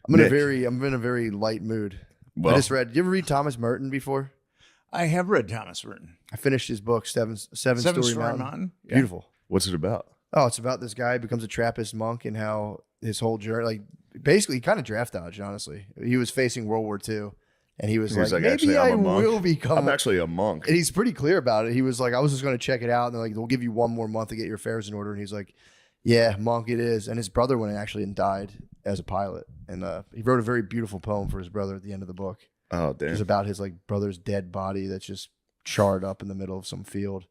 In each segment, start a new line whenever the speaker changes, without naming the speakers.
I'm in a very light mood.
Well,
I just read. Did you ever read Thomas Merton before?
I have read Thomas Merton.
I finished his book, Seven Story Mountain.
Yeah.
Beautiful.
what's it about?
Oh, it's about this guy who becomes a Trappist monk and how his whole journey, like basically kind of draft dodged, honestly. He was facing World War II and he was like, maybe
actually,
I
I'm a monk.
will become.
I'm actually a monk.
And he's pretty clear about it. He was like, I was just going to check it out. And they're like, we'll give you 1 more month to get your affairs in order. And he's like, yeah, monk it is. And his brother went actually and died as a pilot. And he wrote a very beautiful poem for his brother at the end of the book.
Oh, damn.
It's about his like brother's dead body that's just charred up in the middle of some field.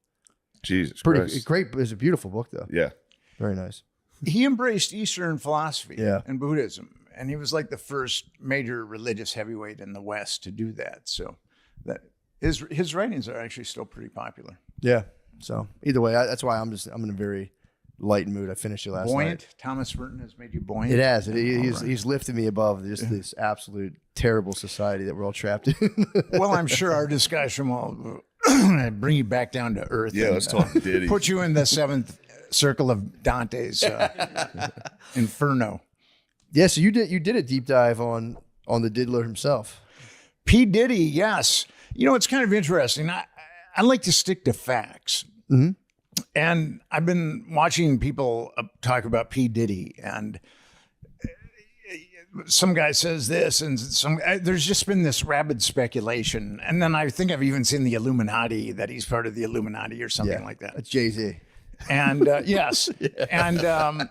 Jesus
Pretty
Christ.
great. It's a beautiful book though.
Yeah.
Very nice.
He embraced Eastern philosophy
Yeah.
and Buddhism, and he was like the first major religious heavyweight in the West to do that. So that his writings are actually still pretty popular.
Yeah. So either way, that's why I'm in a very light mood. I finished it last
Buoyant.
night.
Thomas Merton has made you buoyant.
It has.
Right.
He's lifted me above just this absolute terrible society that we're all trapped in.
Well, I'm sure our discussion will bring you back down to earth.
Yeah,
and,
let's talk Diddy.
Put you in the seventh circle of Dante's Inferno.
Yeah. So you did a deep dive on the diddler himself.
P. Diddy, yes. You know, it's kind of interesting. I like to stick to facts.
Mm-hmm.
And I've been watching people talk about P. Diddy, and some guy says this, and there's just been this rabid speculation. And then I think I've even seen the Illuminati, that he's part of the Illuminati or something like that.
That's Jay-Z.
And yes. Yeah. And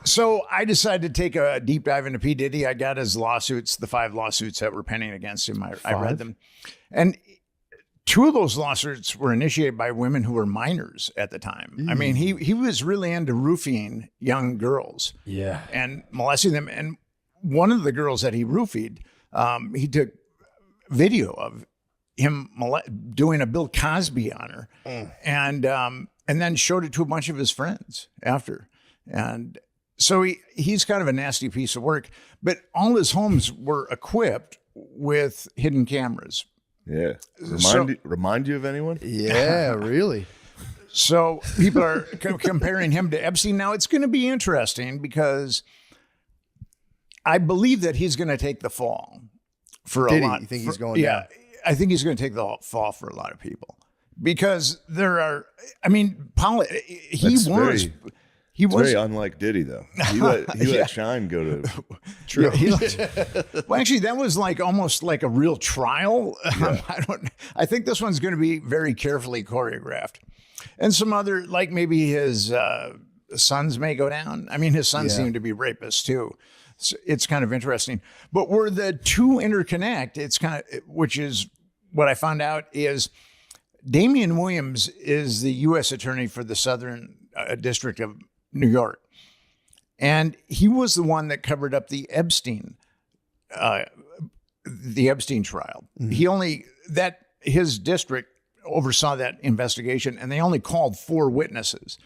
so I decided to take a deep dive into P. Diddy. I got his lawsuits, the 5 lawsuits that were pending against him. I read them. And 2 of those lawsuits were initiated by women who were minors at the time. I mean, he was really into roofing young girls.
Yeah.
And molesting them. And one of the girls that he roofied, he took video of him doing a Bill Cosby on her, and then showed it to a bunch of his friends after. And so he's kind of a nasty piece of work. But all his homes were equipped with hidden cameras.
Yeah. Remind you of anyone?
Yeah, really.
So people are comparing him to Epstein. Now, it's going to be interesting because I believe that he's going to take the fall for a lot.
You think he's going down?
I think he's going to take the fall for a lot of people because there are, I mean, he was
very unlike Diddy, though. He let Shine go to.
True.
Well, actually, that was like almost like a real trial.
Yeah.
I think this one's going to be very carefully choreographed, and some other, like maybe his sons may go down. I mean, his sons seem to be rapists too. So it's kind of interesting. But where the 2 interconnect, it's kind of, which is what I found out is Damian Williams is the U.S. attorney for the Southern District of New York. And he was the one that covered up the Epstein trial. Mm-hmm. His district oversaw that investigation, and they only called 4 witnesses.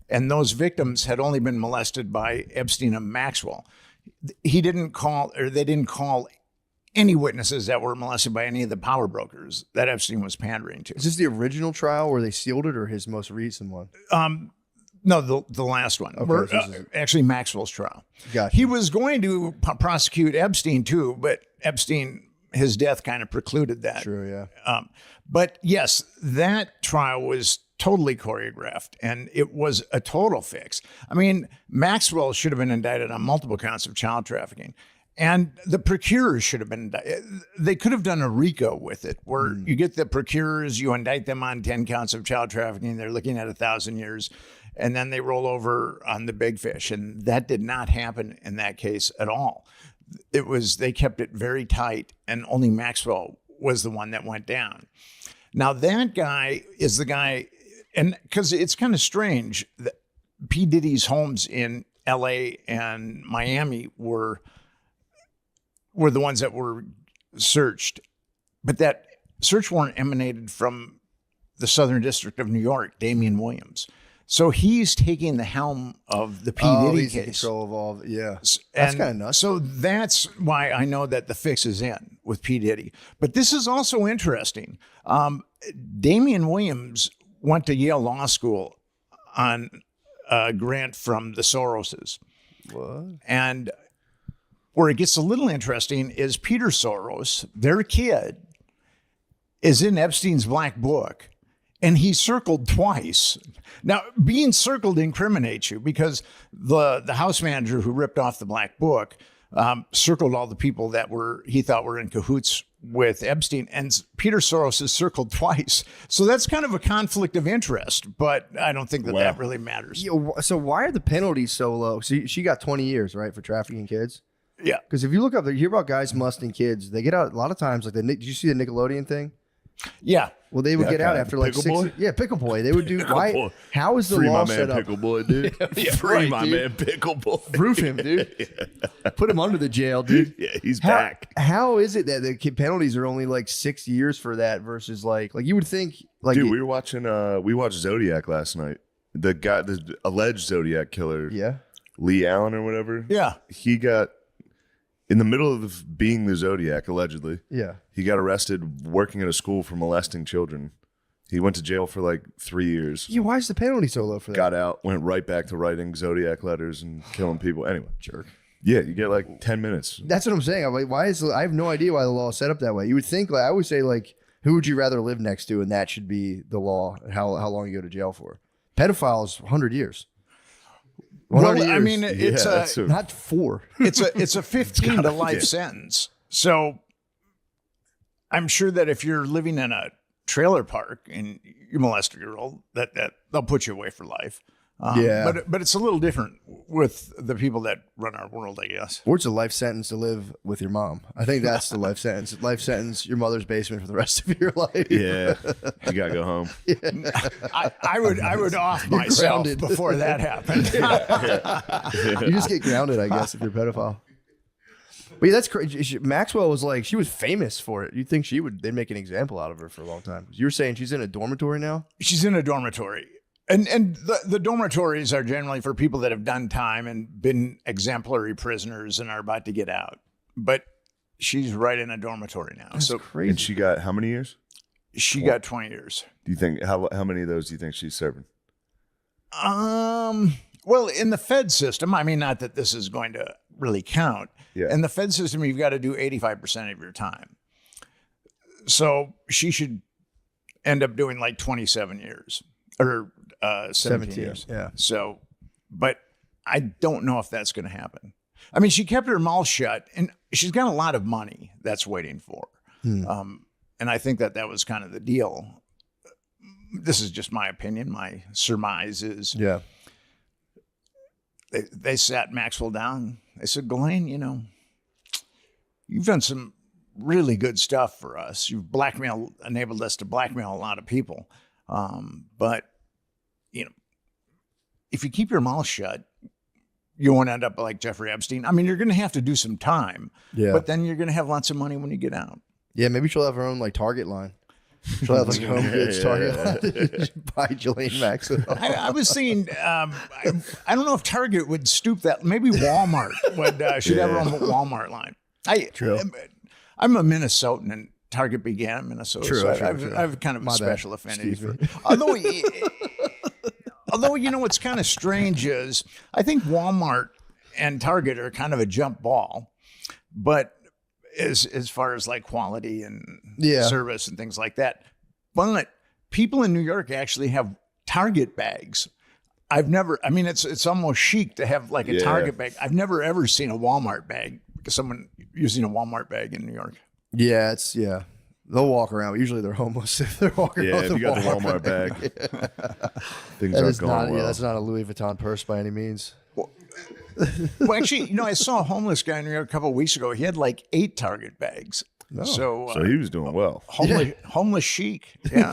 And those victims had only been molested by Epstein and Maxwell. They didn't call any witnesses that were molested by any of the power brokers that Epstein was pandering to.
Is this the original trial where they sealed it, or his most recent one?
No, the last one.
Okay,
actually, Maxwell's trial.
Gotcha.
He was going to prosecute Epstein too, but Epstein, his death kind of precluded that.
True, yeah.
But yes, that trial was totally choreographed, and it was a total fix. I mean, Maxwell should have been indicted on multiple counts of child trafficking. And the procurers should have been, they could have done a RICO with it, where you get the procurers, you indict them on 10 counts of child trafficking, they're looking at 1,000 years, and then they roll over on the big fish. And that did not happen in that case at all. They kept it very tight, and only Maxwell was the one that went down. Now, that guy is the guy, and because it's kind of strange that P. Diddy's homes in LA and Miami were the ones that were searched, but that search warrant emanated from the Southern District of New York, Damian Williams. So he's taking the helm of the P. Diddy
he's
case.
in control of all. Yeah, that's kind of nuts.
So that's why I know that the fix is in with P. Diddy. But this is also interesting. Damian Williams went to Yale Law School on a grant from the Soroses.
What?
And where it gets a little interesting is Peter Soros, their kid, is in Epstein's black book, and he's circled twice. Now, being circled incriminates you because the house manager who ripped off the black book circled all the people that he thought were in cahoots with Epstein, and Peter Soros is circled twice. So that's kind of a conflict of interest, but I don't think that really matters.
So why are the penalties so low? So she got 20 years, right, for trafficking kids?
Yeah.
Because if you look up, you hear about guys musting kids. They get out a lot of times. Like did you see the Nickelodeon thing?
Yeah.
Well, they would get out after like 6 years. Yeah, Pickle Boy. They would do. Why? How is the law set up?
Pickle Boy, dude. Free my man, Pickle Boy.
Proof him, dude. Put him under the jail, dude.
Yeah, he's back.
How is it that the penalties are only like 6 years for that versus like you would think? Like,
dude, we were watching. We watched Zodiac last night. The alleged Zodiac killer.
Yeah.
Lee Allen or whatever.
Yeah.
He got in the middle of being the Zodiac, allegedly.
Yeah.
He got arrested working at a school for molesting children. He went to jail for like 3 years.
Yeah, why is the penalty so low for that?
Got out, went right back to writing Zodiac letters and killing people. Anyway.
Jerk.
Yeah, you get like 10 minutes.
That's what I'm saying. I'm like, I have no idea why the law is set up that way. You would think, like, I would say, like, who would you rather live next to, and that should be the law, and how long you go to jail for. Pedophiles, 100 years.
Well, I mean, it's
not 4.
It's a 15 to life sentence. So I'm sure that if you're living in a trailer park and you molest a girl, that they'll put you away for life. But it's a little different with the people that run our world, I guess.
Or it's a life sentence to live with your mom. I think that's the life sentence. Life sentence, your mother's basement for the rest of your life.
Yeah, you gotta go home.
Yeah.
I would off myself before that happened.
You just get grounded, I guess, if you're a pedophile. But yeah, that's crazy. Maxwell was like, she was famous for it. You'd think they'd make an example out of her for a long time. You were saying she's in a dormitory now?
She's in a dormitory. And the dormitories are generally for people that have done time and been exemplary prisoners and are about to get out. But she's right in a dormitory now.
That's
so
crazy.
And she got how many years?
She got 20 years.
Do you think how many of those do you think she's serving?
Well, in the Fed system, I mean, not that this is going to really count.
Yeah.
In the Fed system, you've got to do 85% of your time. So she should end up doing like 27 years or 17 years.
Yeah.
So, but I don't know if that's going to happen. I mean, she kept her mouth shut, and she's got a lot of money that's waiting for her. And I think that was kind of the deal. This is just my opinion. My surmise is,
yeah,
they sat Maxwell down. They said, Ghislaine, you've done some really good stuff for us. You've enabled us to blackmail a lot of people. But if you keep your mouth shut, you won't end up like Jeffrey Epstein. I mean, you're going to have to do some time, but then you're going to have lots of money when you get out.
Yeah, maybe she'll have her own like Target line. She'll have like home goods Target line. Buy Ghislaine Maxwell.
I was thinking, I don't know if Target would stoop that. Maybe Walmart should have her own Walmart line. I'm a Minnesotan, and Target began in Minnesota.
True.
I have kind of a special affinity
for
it. Although, what's kind of strange is I think Walmart and Target are kind of a jump ball, but as far as like quality and service and things like that. But people in New York actually have Target bags. It's almost chic to have like a Target bag. I've never ever seen a Walmart bag, someone using a Walmart bag in New York.
Yeah, they'll walk around. Usually they're homeless if they're walking around.
Yeah, if you got the Walmart bag. Things aren't going well.
That's not a Louis Vuitton purse by any means.
Well, actually, I saw a homeless guy in New York a couple of weeks ago. He had like 8 Target bags.
No.
So
he was doing well.
Homeless chic. Yeah.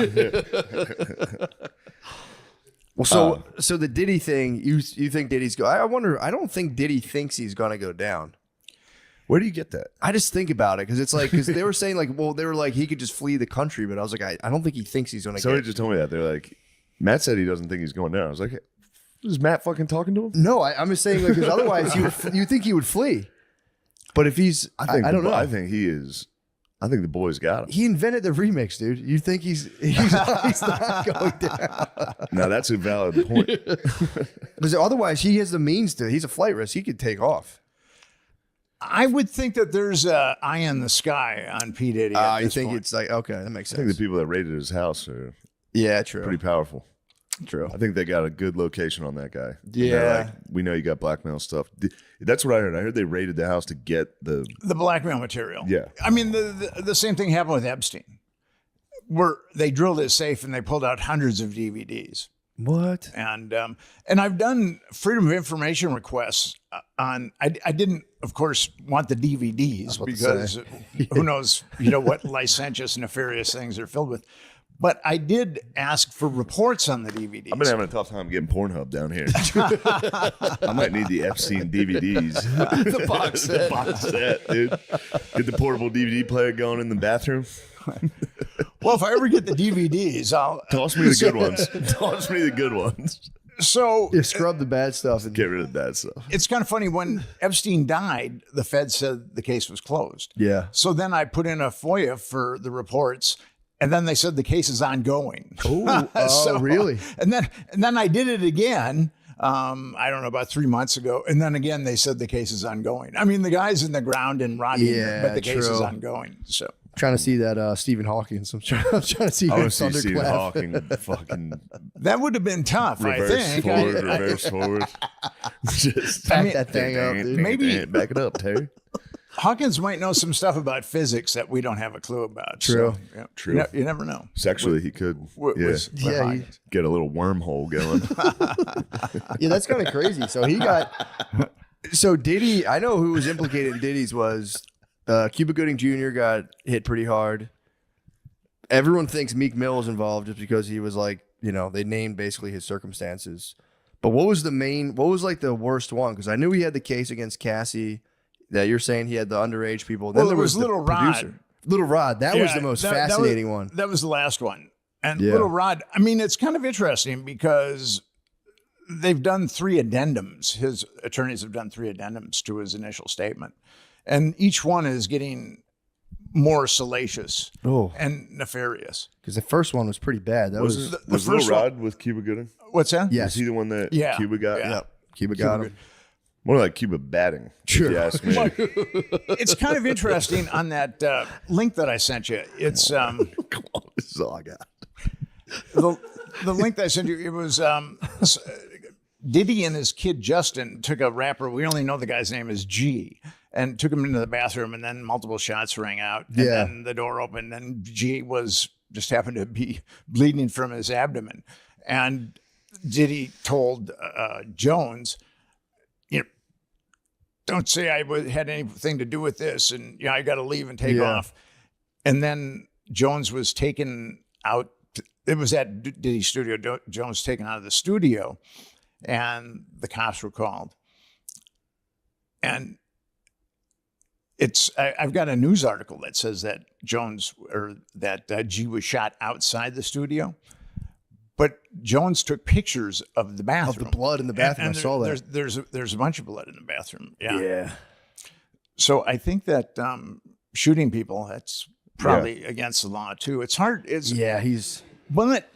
Well, so the Diddy thing, you think Diddy's I wonder, I don't think Diddy thinks he's going to go down.
Where do you get that?
I just think about it because it's like, because they were saying like, well, they were like, he could just flee the country. But I was like, I don't think he thinks he's going to
Somebody just told me that. They're like, Matt said he doesn't think he's going down. I was like, is Matt fucking talking to him?
No, I'm just saying like, because otherwise you think he would flee. But if he's, I don't know.
I think he is. I think the boys got him.
He invented the remix, dude. You think he's not going down?
No, that's a valid point.
Because otherwise, he has the means to. He's a flight risk. He could take off.
I would think that there's a eye in the sky on P. Diddy. At
You
this
think
point.
it's like, okay, that makes
I think
sense.
the people that raided his house are
Yeah, true.
pretty powerful.
True.
I think they got a good location on that guy.
Yeah.
They're like, we know you got blackmail stuff. That's what I heard. I heard they raided the house to get the
blackmail material.
Yeah.
I mean, the same thing happened with Epstein, where they drilled his safe and they pulled out hundreds of DVDs.
What?
And I've done freedom of information requests on. I didn't, of course, want the DVDs because who knows, what licentious, nefarious things they're filled with. But I did ask for reports on the DVDs.
I've been having a tough time getting Pornhub down here. I might need the Epstein DVDs.
The box set.
The box set, dude. Get the portable DVD player going in the bathroom.
Well, if I ever get the DVDs, I'll
Toss me the good ones. Toss me the good ones.
So
You scrub the bad stuff and
Get rid of the bad stuff.
it's kind of funny. When Epstein died, the Fed said the case was closed.
yeah.
So then I put in a FOIA for the reports, and then they said the case is ongoing.
Oh, really?
And then I did it again. I don't know, about 3 months ago, and then again they said the case is ongoing. I mean, the guy's in the ground and rotting,
Yeah,
but the case is
true.
ongoing. So
Trying to see that Stephen Hawking. I'm trying to see
I
him
want to see Stephen
thunderclap.
Hawking fucking
that would have been tough.
reverse
I think.
forward, reverse forward. Just
Back that thing up, dude.
Maybe-
back it up, Terry.
Hawkins might know some stuff about physics that we don't have a clue about.
True.
So, yeah.
True.
You never know.
Sexually, he could
Yeah,
Hawkins.
get a little wormhole going.
Yeah, that's kind of crazy. So he got. So Diddy, I know who was implicated in Diddy's was Cuba Gooding Jr. got hit pretty hard. Everyone thinks Meek Mill was involved just because he was like, they named basically his circumstances. But what was like the worst one? Because I knew he had the case against Cassie that you're saying he had the underage people. Then
Well,
there
it was
the
Little Rod.
producer. Little Rod. That was the most fascinating one.
That was the last one. And
Yeah.
Little Rod, I mean, it's kind of interesting because they've done 3 addendums. His attorneys have done 3 addendums to his initial statement. And each one is getting more salacious
Oh,
and nefarious.
because the first one was pretty bad. That was,
the
Was
first
Little Rod with Cuba Gooding?
What's that?
yes.
Is he the one that
Yeah.
Cuba got?
Yeah.
Yep. Cuba got him.
More like Cuba batting,
Sure.
if you ask me.
It's kind of interesting on that link that I sent you. It's
Come on, this is all I got.
the link that I sent you. It was Diddy and his kid Justin took a rapper. We only know the guy's name is G, and took him into the bathroom, and then multiple shots rang out, and
Yeah.
then the door opened, and G just happened to be bleeding from his abdomen, and Diddy told Jones, don't say I had anything to do with this, and I got to leave and take
Yeah.
off. And then Jones was taken out. It was at Diddy's studio. Jones was taken out of the studio, and the cops were called. And I've got a news article that says that G was shot outside the studio. But Jones took pictures of the bathroom.
Of the blood in the bathroom.
And
I saw that.
There's a bunch of blood in the bathroom. Yeah.
Yeah.
So I think that shooting people, that's probably against the law too. It's hard. But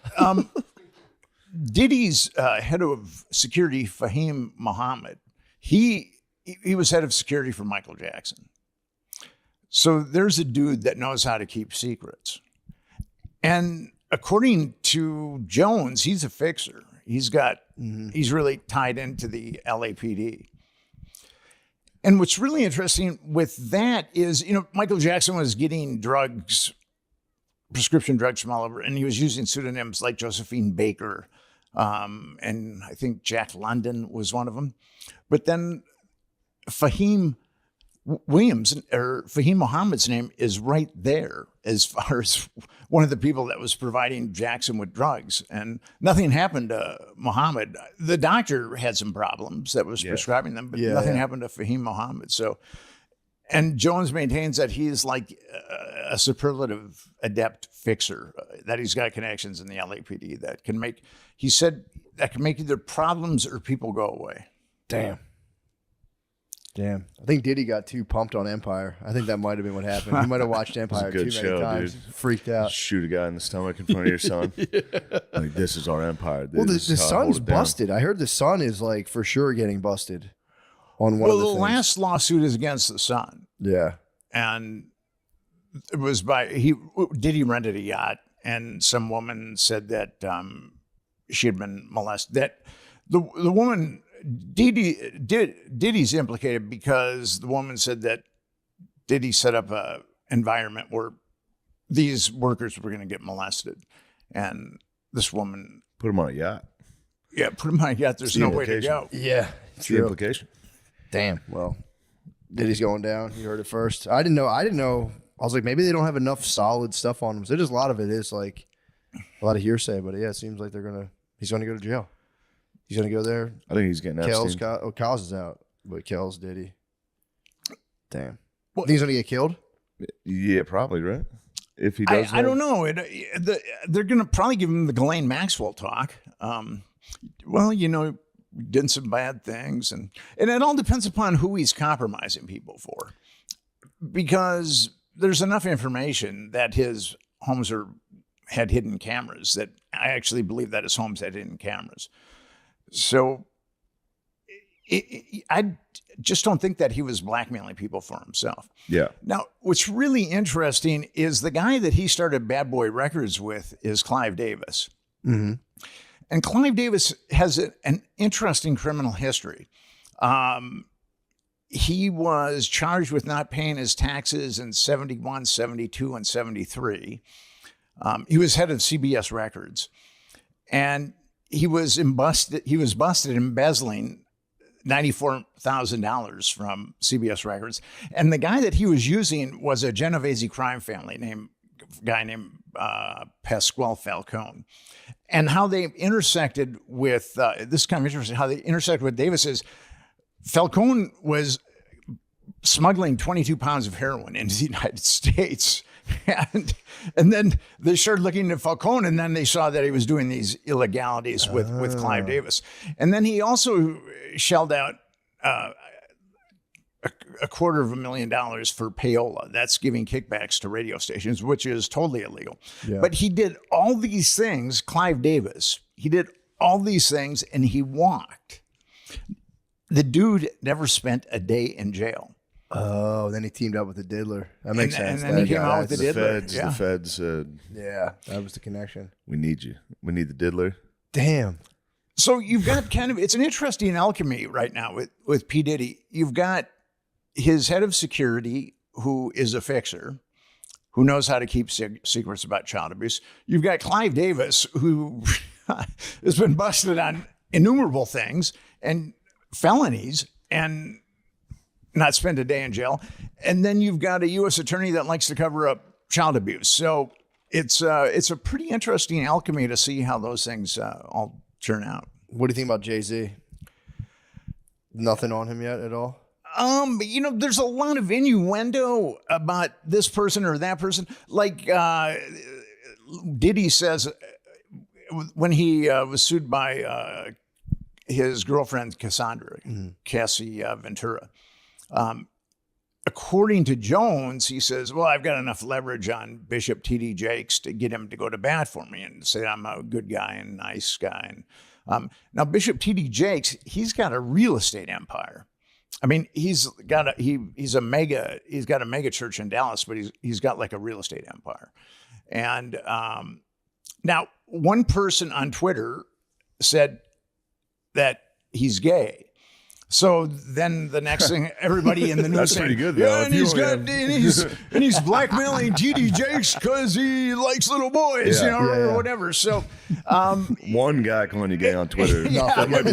Diddy's head of security, Fahim Muhammad, he was head of security for Michael Jackson. So there's a dude that knows how to keep secrets. And according to Jones, he's a fixer. He's really tied into the LAPD. And what's really interesting with that is, Michael Jackson was getting prescription drugs from all over, and he was using pseudonyms like Josephine Baker, and I think Jack London was one of them. But then Fahim Muhammad's name is right there as far as one of the people that was providing Jackson with drugs, and nothing happened to Muhammad. The doctor had some problems that was prescribing them, but nothing happened to Fahim Muhammad. So, and Jones maintains that he's like a superlative adept fixer, that he's got connections in the LAPD that can make either problems or people go away.
Damn. I think Diddy got too pumped on Empire. I think that might have been what happened. He might have watched Empire
good
too many
show,
times.
dude.
Freaked out.
Shoot a guy in the stomach in front of your son. Like, this is our empire.
Well, the
This is how I hold
son's
it down.
busted. I heard the son is like for sure getting busted. on one
Well,
of
the
the things.
last lawsuit is against the son,
Yeah.
and it was by he rented a yacht, and some woman said that she had been molested. That the woman Diddy's implicated because the woman said that Diddy set up a environment where these workers were going to get molested, and this woman
Put him on a yacht.
put him on a yacht. There's no way to go.
Yeah.
That's the implication.
Damn. Well, Diddy's going down. You heard it first. I didn't know. I was like, maybe they don't have enough solid stuff on him. So just a lot of it is like a lot of hearsay. But yeah, it seems like he's gonna go to jail. He's gonna go there.
I think he's getting
Kells
Epstein.
is out, but Kells Diddy. Damn.
Well,
Think he's gonna get killed?
Yeah, probably, right? If he does,
I don't know. They're going to probably give him the Ghislaine Maxwell talk. Well, did some bad things, and it all depends upon who he's compromising people for, because there's enough information that his homes had hidden cameras that I actually believe that his homes had hidden cameras. So I just don't think that he was blackmailing people for himself.
Yeah.
Now, what's really interesting is the guy that he started Bad Boy Records with is Clive Davis.
Mm-hmm.
And Clive Davis has an interesting criminal history. He was charged with not paying his taxes in 71, 72, and 73. He was head of CBS Records. And he was busted embezzling $94,000 from CBS Records. And the guy that he was using was a Genovese crime family named Pasquale Falcone. And how they intersected with, this is kind of interesting, how they intersected with Davis is Falcone was smuggling 22 pounds of heroin into the United States. And then they started looking at Falcone, and then they saw that he was doing these illegalities with Clive Davis. And then he also shelled out $250,000 for payola. That's giving kickbacks to radio stations, which is totally illegal. Yeah. But he did all these things, Clive Davis, he did all these things, and he walked. The dude never spent a day in jail.
Oh, then he teamed up with the diddler. That makes sense.
And then he came out with the diddler.
The feds said,
yeah, that was the connection.
We need you. We need the diddler.
Damn.
So you've got it's an interesting alchemy right now with P. Diddy. You've got his head of security, who is a fixer, who knows how to keep secrets about child abuse. You've got Clive Davis, who has been busted on innumerable things and felonies and not spend a day in jail. And then you've got a U.S. attorney that likes to cover up child abuse. So it's a pretty interesting alchemy to see how those things all turn out.
What do you think about Jay-Z? Nothing on him yet at all?
There's a lot of innuendo about this person or that person. Like Diddy says when he was sued by his girlfriend Cassandra, Cassie Ventura. According to Jones, he says, well, I've got enough leverage on Bishop T.D. Jakes to get him to go to bat for me and say I'm a good guy and nice guy. And now Bishop T.D. Jakes, he's got a real estate empire. I mean, he's got a mega church in Dallas, but he's got like a real estate empire. And now one person on Twitter said that he's gay. So then the next thing, everybody in the news
That's
saying,
pretty good, though.
yeah, and he's blackmailing T.D. Jakes because he likes little boys, or whatever. So
one guy calling you gay on Twitter, that might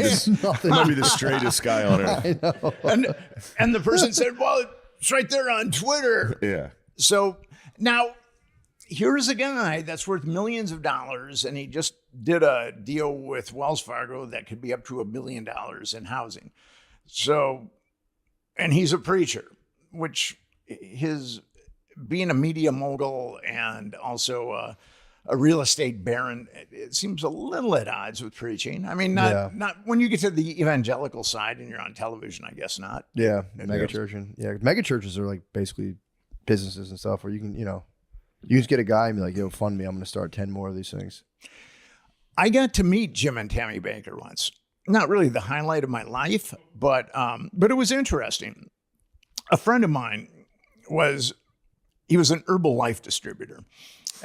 be the straightest guy on earth.
And the person said, well, it's right there on Twitter.
Yeah.
So now here's a guy that's worth millions of dollars, and he just did a deal with Wells Fargo that could be up to $1 billion in housing. So, and he's a preacher, which his being a media mogul and also a real estate baron, it seems a little at odds with preaching. I mean, not when you get to the evangelical side and you're on television, I guess not.
Yeah, mega churches are like basically businesses and stuff where you can, you just get a guy and be like, yo, fund me. I'm going to start 10 more of these things.
I got to meet Jim and Tammy Baker once. not really the highlight of my life, but it was interesting. A friend of mine he was an Herbalife distributor,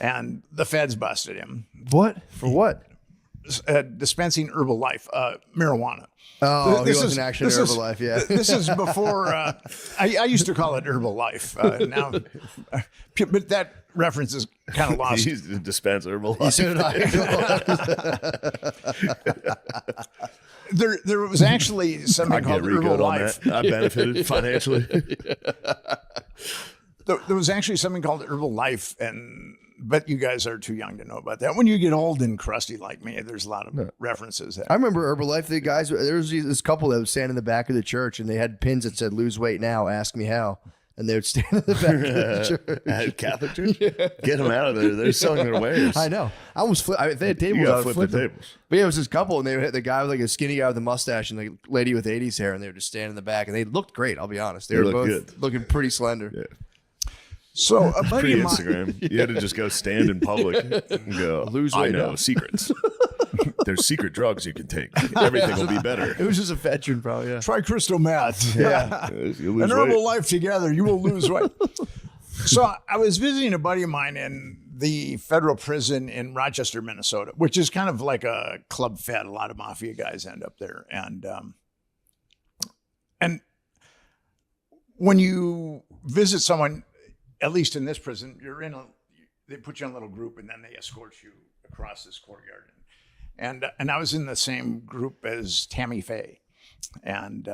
and the feds busted him.
What? For what?
Dispensing Herbalife, marijuana.
Oh, he wasn't actually Herbalife, yeah.
This is before, I used to call it Herbalife now, but that reference is kind of lost.
He used to dispense Herbalife.
There was actually something called Herbalife.
I benefited financially.
There was actually something called Herbalife, but you guys are too young to know about that. When you get old and crusty like me, there's a lot of references.
I remember Herbalife. The guys, there was this couple that would stand in the back of the church, and they had pins that said "Lose weight now, ask me how." And they would stand in the back of the church.
At Catholic church? Yeah. Get them out of there. They're selling their wares.
I know. I almost flipped. If they had tables, I would flip the tables. But yeah, it was this couple, and they had the guy with like a skinny guy with a mustache and the lady with 80s hair, and they were just standing in the back, and they looked great. I'll be honest. They were both good. Looking pretty slender. Yeah.
So a buddy of mine,
Instagram. You had to just go stand in public and go,
lose weight.
I know secrets. There's secret drugs you can take. Everything will be better.
It was just a veteran, probably. Yeah.
Try crystal meth.
Yeah.
And Herbalife together, you will lose weight. So I was visiting a buddy of mine in the federal prison in Rochester, Minnesota, which is kind of like a club fed. A lot of mafia guys end up there. And when you visit someone, at least in this prison, they put you in a little group and then they escort you across this courtyard. And I was in the same group as Tammy Faye. And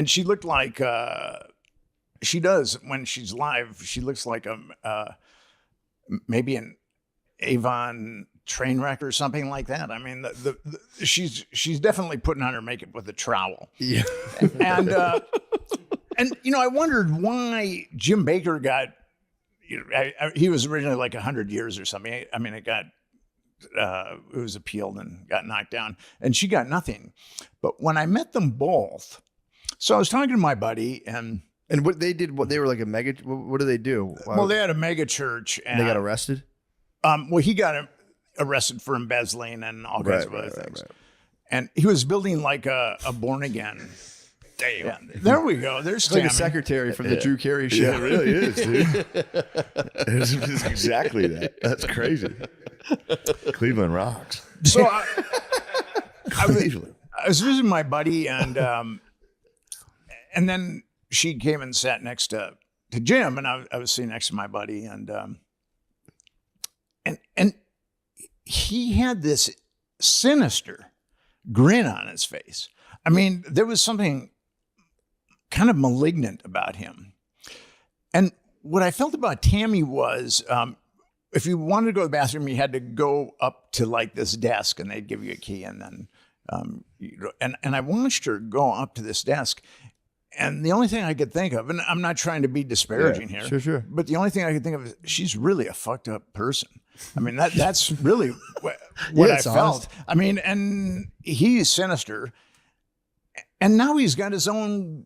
she looked like, she does when she's live, she looks like maybe an Avon train wreck or something like that. I mean, she's definitely putting on her makeup with a trowel.
Yeah.
And I wondered why Jim Baker got, he was originally like 100 years or something. I mean, it was appealed and got knocked down, and she got nothing. But when I met them both, so I was talking to my buddy, and
what they did, they were like a mega. What do they do?
Well, they had a mega church, and
they got arrested.
Well, he got arrested for embezzling and all kinds of other things, and he was building like a born again. Damn. Yeah, there we go. There's
like a secretary from the Drew Carey show.
Yeah, it really is, dude. It's exactly that. That's crazy. Cleveland rocks.
So I was visiting my buddy, and then she came and sat next to Jim, and I was sitting next to my buddy, and he had this sinister grin on his face. I mean, there was something kind of malignant about him. And what I felt about Tammy was, if you wanted to go to the bathroom, you had to go up to like this desk and they'd give you a key. And then, and I watched her go up to this desk. And the only thing I could think of, and I'm not trying to be disparaging here,
sure.
But the only thing I could think of is she's really a fucked up person. I mean, that's really what I felt.
Honest.
I mean, and he's sinister. And now he's got his own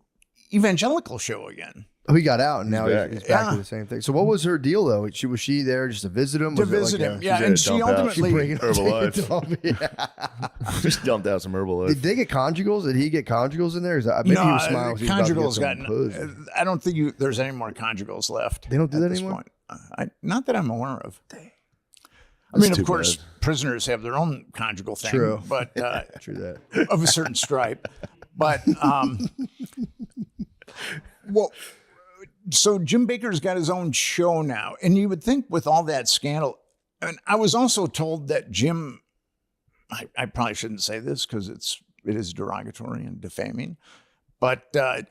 evangelical show again.
Oh, he got out, and now he's back to the same thing. So what was her deal, though? Was she there just to visit him?
To visit him, yeah. And she ultimately...
Herbalife. Just dumped out some Herbalife.
Did they get conjugals? Did he get conjugals in there? Maybe he was smiling.
Conjugals I don't think there's any more conjugals left.
They don't do that anymore?
Not that I'm aware of. I mean, of course, prisoners have their own conjugal thing.
True.
But,
true that.
Of a certain stripe. But, well... So Jim Baker's got his own show now. And you would think with all that scandal, and I was also told that Jim, I probably shouldn't say this because it is derogatory and defaming, but I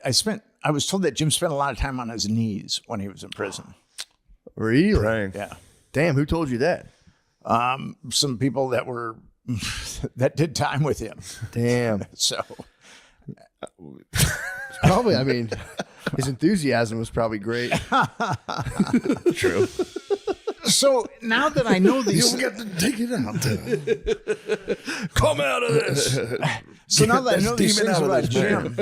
was told that Jim spent a lot of time on his knees when he was in prison.
Really?
Praying.
Yeah.
Damn, who told you that?
Some people that that did time with him.
Damn.
So.
Probably, I mean, his enthusiasm was probably great.
True.
So now that I know these...
You'll get to take it out. Come out of this.
So now that I know these things about Jim...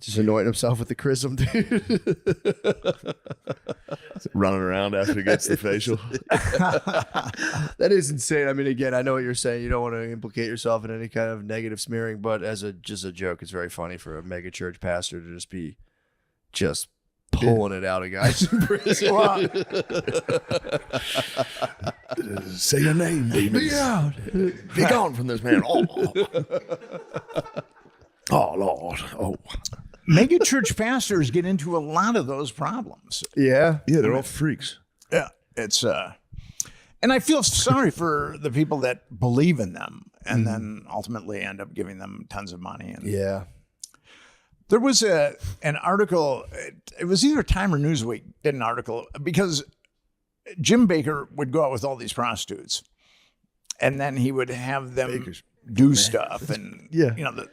Just anointing himself with the chrism, dude.
Running around after he gets the facial.
That is insane. I mean, again, I know what you're saying. You don't want to implicate yourself in any kind of negative smearing, but as just a joke, it's very funny for a mega church pastor to just pulling it out of guys in prison.
Say your name, demons.
Be out.
Be gone from this man. Oh, Lord. Oh.
Mega church pastors get into a lot of those problems.
Yeah.
Yeah, they're all freaks.
Yeah, it's and I feel sorry for the people that believe in them and then ultimately end up giving them tons of money. And
Yeah.
there was an article. It was either Time or Newsweek did an article because Jim Bakker would go out with all these prostitutes, and then he would have them do stuff, and
Yeah.
you know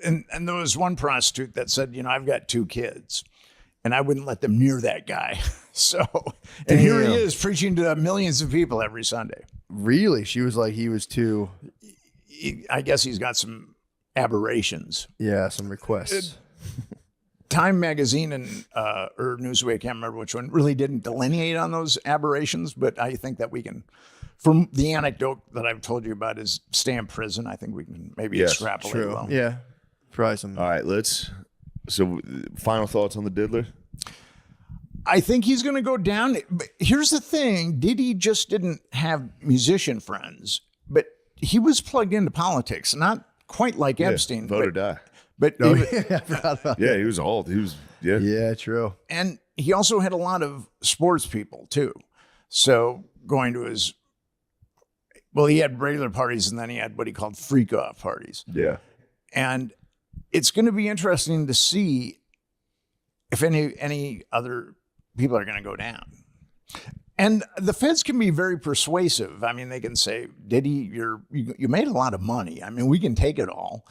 and there was one prostitute that said, I've got 2 kids. And I wouldn't let them near that guy. So, and here he is preaching to millions of people every Sunday.
Really? She was like, he was too.
I guess he's got some aberrations.
Yeah, some requests.
Time magazine and or Newsweek, I can't remember which one, really didn't delineate on those aberrations. But I think that we can, from the anecdote that I've told you about, is stay in prison. I think we can maybe extrapolate.
True.
Well.
Yeah. Try some.
All right, so final thoughts on the diddler?
I think he's going to go down. But here's the thing. Diddy just didn't have musician friends, but he was plugged into politics, not quite like Epstein.
Vote or die.
But
I forgot about
Yeah, he was old. He was,
Yeah, true.
and he also had a lot of sports people too. So going to he had regular parties and then he had what he called freak off parties.
Yeah.
And it's going to be interesting to see if any other people are going to go down. And the feds can be very persuasive. I mean, they can say, Diddy, you made a lot of money. I mean, we can take it all.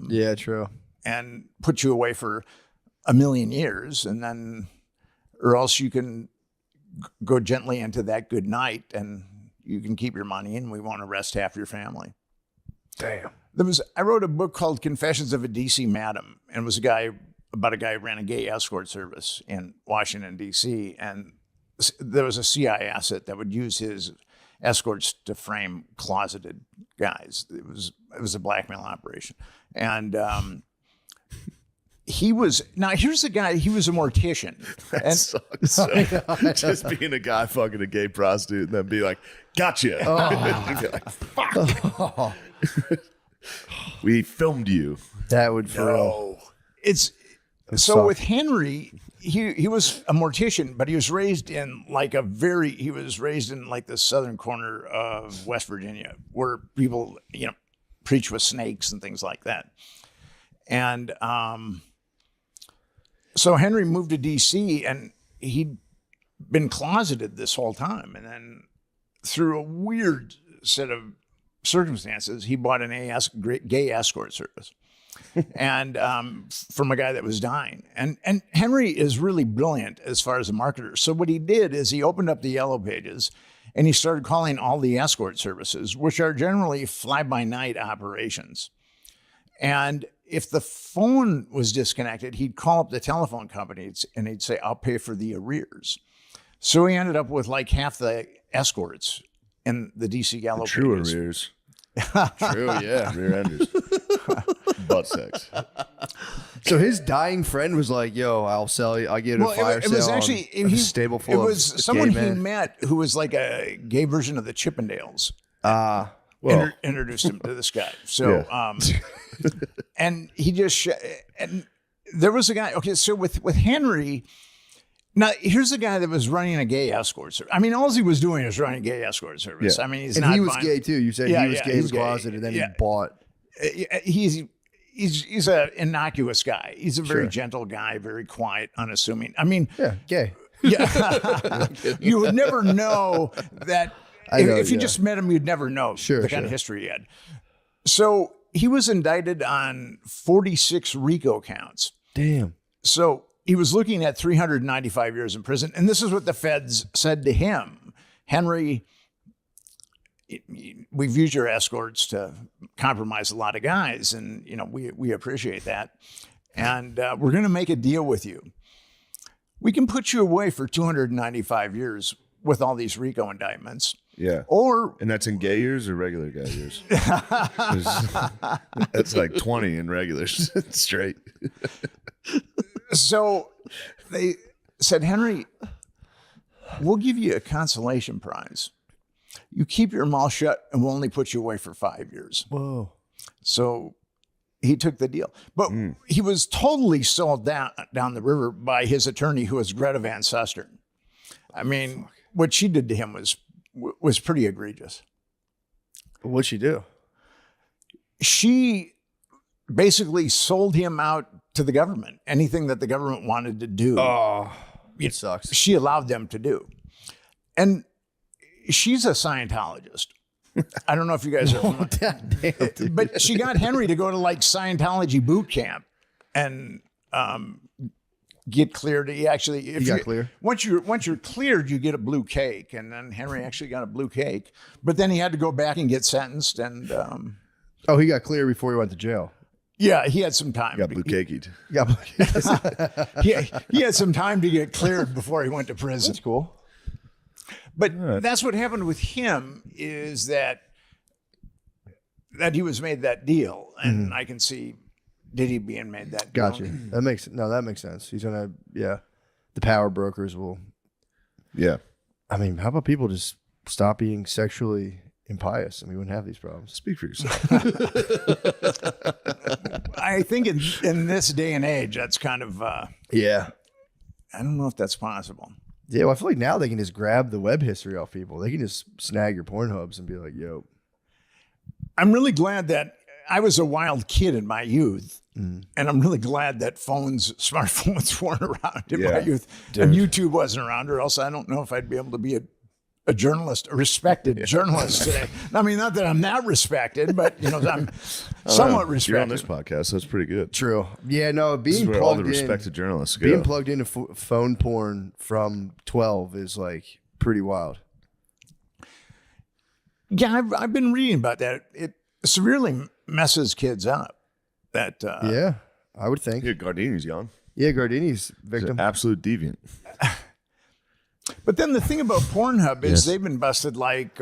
Yeah, true.
And put you away for 1 million years, and then, or else you can go gently into that good night and you can keep your money and we won't arrest half your family.
Damn.
I wrote a book called Confessions of a DC Madam, and it was about a guy who ran a gay escort service in Washington, D.C., and there was a CIA asset that would use his escorts to frame closeted guys. It was a blackmail operation. And here's the guy, he was a mortician.
That
And
sucks. Just being a guy fucking a gay prostitute and then be like, gotcha. And be like, fuck. We filmed you.
That would for real.
it's so
suck.
with Henry, he was a mortician, but he was raised in the southern corner of West Virginia, where people, preach with snakes and things like that. And so Henry moved to DC, and he'd been closeted this whole time. And then through a weird set of circumstances, he bought an gay escort service. And from a guy that was dying. And Henry is really brilliant as far as a marketer. So what he did is he opened up the yellow pages and he started calling all the escort services, which are generally fly-by-night operations. And if the phone was disconnected, he'd call up the telephone companies and he'd say, I'll pay for the arrears. So he ended up with like half the escorts in the DC yellow
True
pages.
arrears.
True, yeah.
Rear enders. Butt sex.
So his dying friend was like, "Yo, I'll sell you. I'll get a fire
it was
sale
actually
on a stable full
it was
of
someone
gay
he
men."
met who was like a gay version of the Chippendales.
Well,
Introduced him to this guy. So, and he just and there was a guy. Okay, so with Henry. Now, here's a guy that was running a gay escort service. I mean, all he was doing is running a gay escort service.
Yeah.
I mean, he's
And
not
he was
buying-
gay too. You said
Yeah,
he was
yeah,
gay,
he's gay.
closeted, and then
Yeah.
he bought.
He's an innocuous guy. He's a very
Sure.
gentle guy, very quiet, unassuming. I mean,
Yeah, gay.
yeah, you would never know that.
I know,
if you
yeah.
just met him, you'd never know
Sure,
the kind of
sure.
history he had. So he was indicted on 46 RICO counts.
Damn.
So he was looking at 395 years in prison. And this is what the feds said to him. Henry, we've used your escorts to compromise a lot of guys. And, we appreciate that. And we're going to make a deal with you. we can put you away for 295 years with all these RICO indictments.
Yeah.
Or
And that's in gay years or regular guy years? That's like 20 in regulars straight.
so they said, Henry, we'll give you a consolation prize. You keep your mouth shut and we'll only put you away for 5 years.
Whoa.
So he took the deal. But he was totally sold down the river by his attorney, who was Greta Van Susteren. I mean, what she did to him was pretty egregious.
What'd she do?
She basically sold him out to the government. Anything that the government wanted to do,
It sucks.
she allowed them to do. And she's a Scientologist. I don't know if you guys are familiar. But she got Henry to go to like Scientology boot camp and get cleared. He actually, if
He got clear?
Once you're cleared, you get a blue cake. And then Henry actually got a blue cake. But then he had to go back and get sentenced. And
Oh, he got clear before he went to jail.
yeah, he had some time.
Got blue caked.
He had some time to get cleared before he went to prison.
That's cool.
But that's what happened with him, is that he was made that deal, and I can see Diddy being made that deal.
Gotcha. That makes sense. He's gonna, the power brokers will.
Yeah.
I mean, how about people just stop being sexually impious and we wouldn't have these problems?
Speak for yourself.
I think in this day and age, that's kind of
Yeah.
I don't know if that's possible.
Yeah, well, I feel like now they can just grab the web history off people. They can just snag your Pornhubs and be like, yo.
I'm really glad that I was a wild kid in my youth. And I'm really glad that smartphones weren't around in my youth. And YouTube wasn't around, or else I don't know if I'd be able to be a journalist, a respected journalist today. I mean, not that I'm that respected, but I'm somewhat respected.
You're on this podcast. That's pretty good.
True. Yeah, no,
This is
being
where all the
plugged in,
respected journalists go.
being plugged into phone porn from 12 is like pretty wild.
Yeah, I've been reading about that. It severely messes kids up. That
Yeah, I would think.
Yeah, Gardini's young.
Yeah, Gardini's
He's
victim.
an absolute deviant.
But then the thing about Pornhub is they've been busted like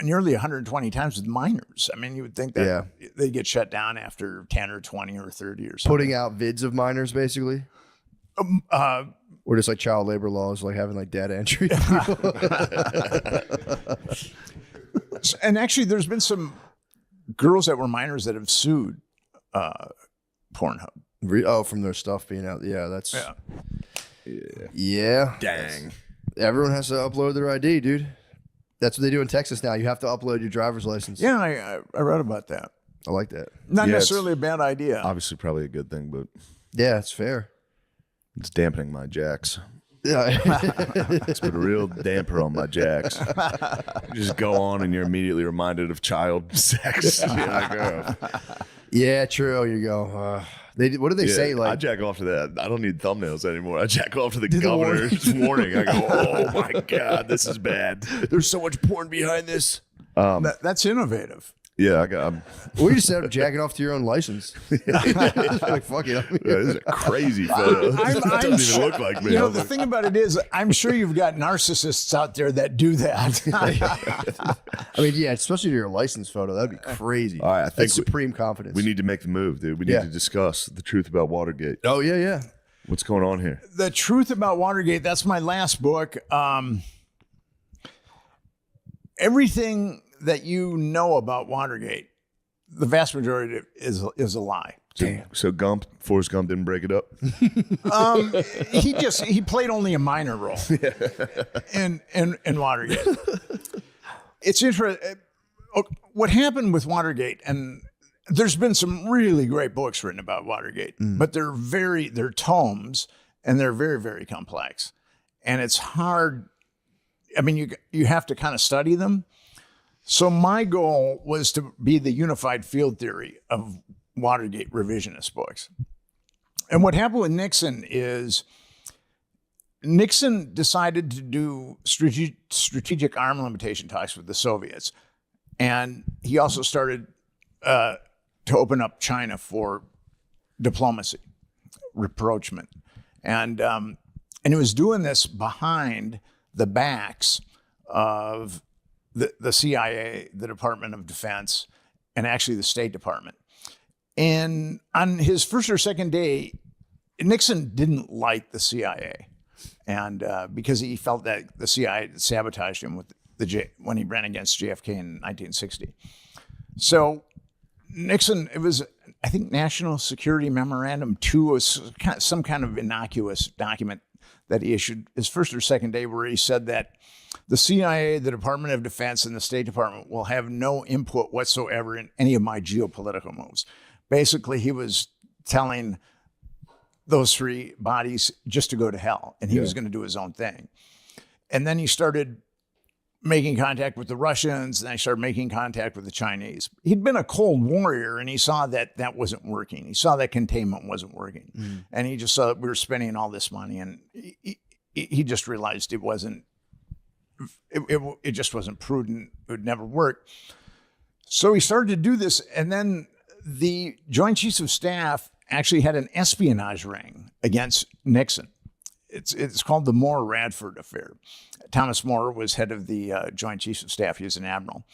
nearly 120 times with minors. I mean, you would think that they get shut down after 10 or 20 or 30 or something.
Putting out vids of minors, basically. Or just like child labor laws, like having like data entry.
And actually, there's been some girls that were minors that have sued Pornhub.
Oh, from their stuff being out. Yeah, that's. Yeah.
Dang.
Everyone has to upload their ID, dude. That's what they do in Texas now. You have to upload your driver's license.
Yeah, I read about that.
I like that.
Not
Yeah,
necessarily a bad idea.
Obviously, probably a good thing, but
Yeah, it's fair.
it's dampening my jacks.
Yeah.
It's put a real damper on my jacks. You just go on and you're immediately reminded of child sex. You're like, oh.
Yeah, true. You go. What do they say?
I
Like,
jack off to that. I don't need thumbnails anymore. I jack off to the governor's warning. I go, oh my God, this is bad.
there's so much porn behind this.
That's innovative.
Yeah,
Or you just end up jacking off to your own license. Like, fuck it.
this is a crazy photo. It doesn't even look like me.
The thing about it is, I'm sure you've got narcissists out there that do that.
I mean, yeah, especially to your license photo. That'd be crazy.
All right, I think
That's supreme confidence.
we need to make the move, dude. We need to discuss the truth about Watergate.
Oh, yeah.
What's going on here?
The Truth About Watergate, that's my last book. Everything that you know about Watergate, the vast majority of it is a lie.
So Forrest Gump didn't break it up?
He played only a minor role in Watergate. It's interesting. What happened with Watergate, and there's been some really great books written about Watergate, but they're tomes, and they're very, very complex. And it's hard. I mean, you have to kind of study them. So my goal was to be the unified field theory of Watergate revisionist books. And what happened with Nixon is Nixon decided to do strategic arm limitation talks with the Soviets. And he also started to open up China for diplomacy, rapprochement. And And he was doing this behind the backs of the CIA, the Department of Defense, and actually the State Department. And on his first or second day, Nixon didn't like the CIA, and because he felt that the CIA had sabotaged him with when he ran against JFK in 1960. So Nixon, it was, I think, National Security Memorandum 2 was some kind of innocuous document that he issued his first or second day, where he said that the CIA, the Department of Defense, and the State Department will have no input whatsoever in any of my geopolitical moves. Basically, he was telling those three bodies just to go to hell, and he was going to do his own thing. And then he started making contact with the Russians, and I started making contact with the Chinese. He'd been a Cold Warrior, and he saw that that wasn't working. He saw that containment wasn't working. And he just saw that we were spending all this money, and he just realized it wasn't, it just wasn't prudent. It would never work. So he started to do this, and then the Joint Chiefs of Staff actually had an espionage ring against Nixon. It's called the Moore-Radford affair. Thomas Moore was head of the Joint Chiefs of Staff. He was an admiral.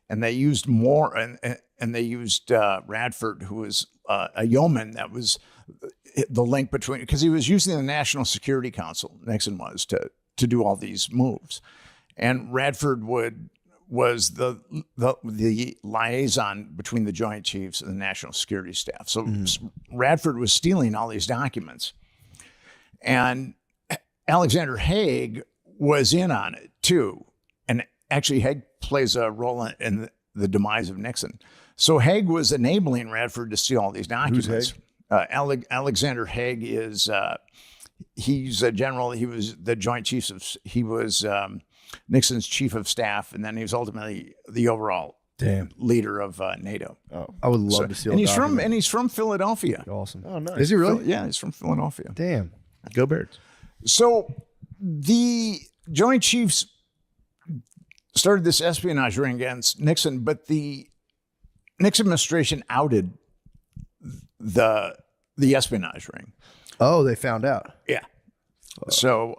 And they used Moore, and they used Radford, who was a yeoman that was the link between, because he was using the National Security Council, Nixon was, to do all these moves. And Radford was the liaison between the Joint Chiefs and the National Security Staff. So Radford was stealing all these documents. And Alexander Haig was in on it too. And actually Haig plays a role in the demise of Nixon. So Haig was enabling Radford to steal all these documents.
Who's Haig?
Alexander Haig is, he's a general. He was the Joint Chiefs of, he was Nixon's chief of staff. And then he was ultimately the overall leader of NATO.
Oh,
I would love to steal.
And he's from Philadelphia.
Awesome.
Oh, nice.
Is he really?
Yeah, he's from Philadelphia.
Damn.
Go Birds.
So the Joint Chiefs started this espionage ring against Nixon, but the Nixon administration outed the espionage ring.
Oh, they found out.
Yeah. So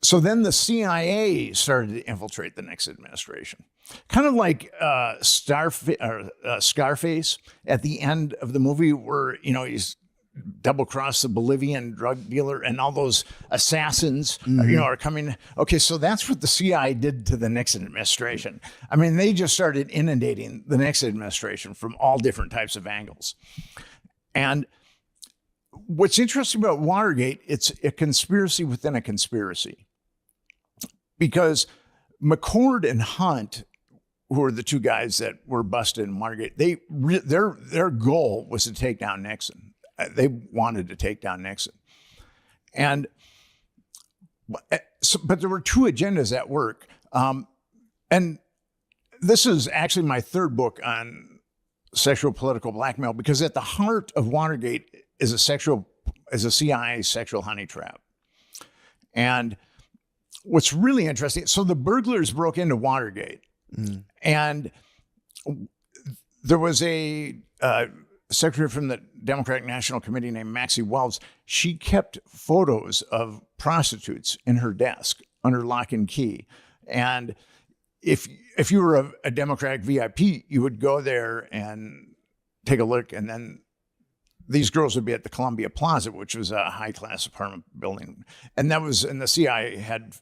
so then the CIA started to infiltrate the Nixon administration. Kind of like Scarface at the end of the movie, where, you know, he's double-crossed the Bolivian drug dealer and all those assassins, you know, are coming. Okay, so that's what the CIA did to the Nixon administration. I mean, they just started inundating the Nixon administration from all different types of angles. And what's interesting about Watergate, it's a conspiracy within a conspiracy. Because McCord and Hunt, who are the two guys that were busted in Watergate, their goal was to take down Nixon. They wanted to take down Nixon. And so, but there were two agendas at work. And this is actually my third book on sexual political blackmail, because at the heart of Watergate is a CIA sexual honey trap. And what's really interesting, so the burglars broke into Watergate, and there was a secretary from the Democratic National Committee named Maxie Wells. She kept photos of prostitutes in her desk under lock and key. And if you were a Democratic VIP, you would go there and take a look, and then these girls would be at the Columbia Plaza, which was a high-class apartment building. And that was, and the CIA had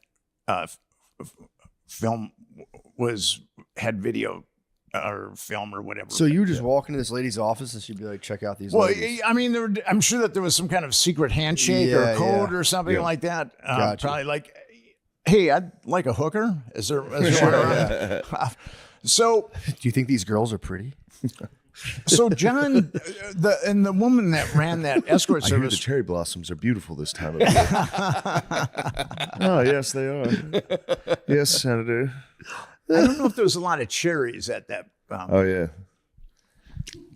had video or film or whatever.
So you were just walking to this lady's office and she'd be like, check out these ladies.
I mean, I'm sure that there was some kind of secret handshake or code or something like that.
Gotcha.
Probably like, hey, I'd like a hooker. Is there So
do you think these girls are pretty?
So John, the woman that ran that escort
I hear the
service.
cherry blossoms are beautiful this time of year. Oh, yes, they are. Yes, Senator.
I don't know if there was a lot of cherries at that.
Oh, yeah.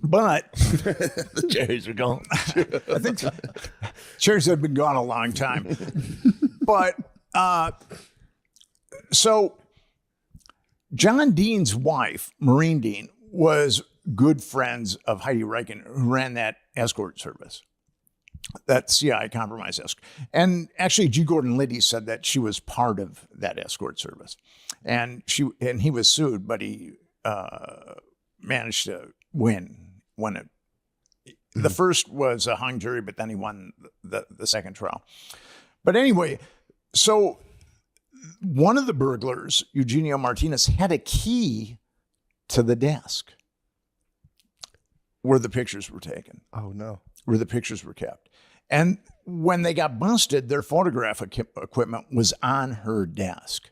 But
The cherries are gone.
I think cherries have been gone a long time. But so John Dean's wife, Maureen Dean, was good friends of Heidi Reichen, who ran that escort service. That CIA compromise escort. And actually, G. Gordon Liddy said that she was part of that escort service. And he was sued, but he managed to win it. The first was a hung jury, but then he won the second trial. But anyway, so one of the burglars, Eugenio Martinez, had a key to the desk where the pictures were taken.
Oh, no.
Where the pictures were kept. And when they got busted, their photograph equipment was on her desk.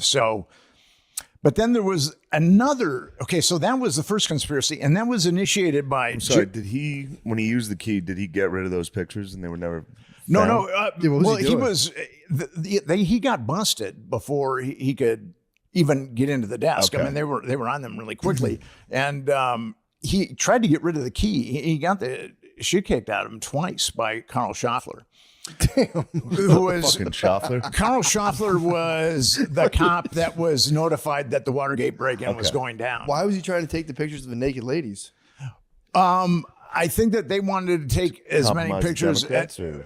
So, but then there was another, okay, so that was the first conspiracy, and that was initiated by...
I'm sorry, when he used the key, did he get rid of those pictures and they were never
No,
found?
no. He got busted before he could even get into the desk.
Okay.
I mean, they were on them really quickly. And he tried to get rid of the key. He got the shit kicked out of him twice by Carl Schaffler.
Damn.
Who was
Fucking Schaffler.
Carl Schaffler was the cop that was notified that the Watergate break-in was going down.
Why was he trying to take the pictures of the naked ladies?
I think that they wanted to take as many
Compromise
pictures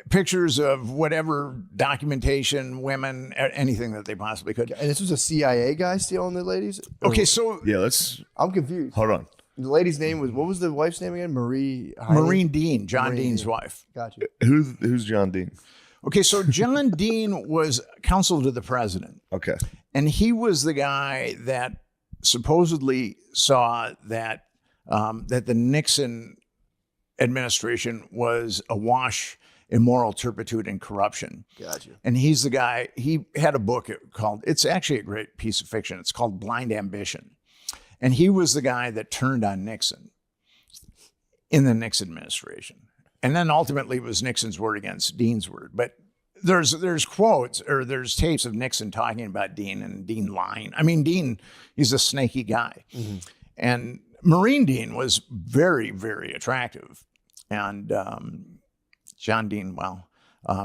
pictures of whatever documentation, women, anything that they possibly could.
And this was a CIA guy stealing the ladies?
Okay, so
Yeah, let's
I'm confused.
hold on.
The lady's name was, what was the wife's name again?
Maureen Dean, John Dean's wife.
Gotcha.
Who's John Dean?
Okay, so John Dean was counsel to the president,
Okay.
and he was the guy that supposedly saw that that the Nixon administration was awash in moral turpitude and corruption.
Gotcha.
And he's the guy, he had a book called, it's actually a great piece of fiction. It's called Blind Ambition. And he was the guy that turned on Nixon in the Nixon administration. And then ultimately it was Nixon's word against Dean's word. But there's quotes or there's tapes of Nixon talking about Dean and Dean lying. I mean, Dean, he's a snaky guy. Mm-hmm. And Maureen Dean was very, very attractive. And John Dean, well,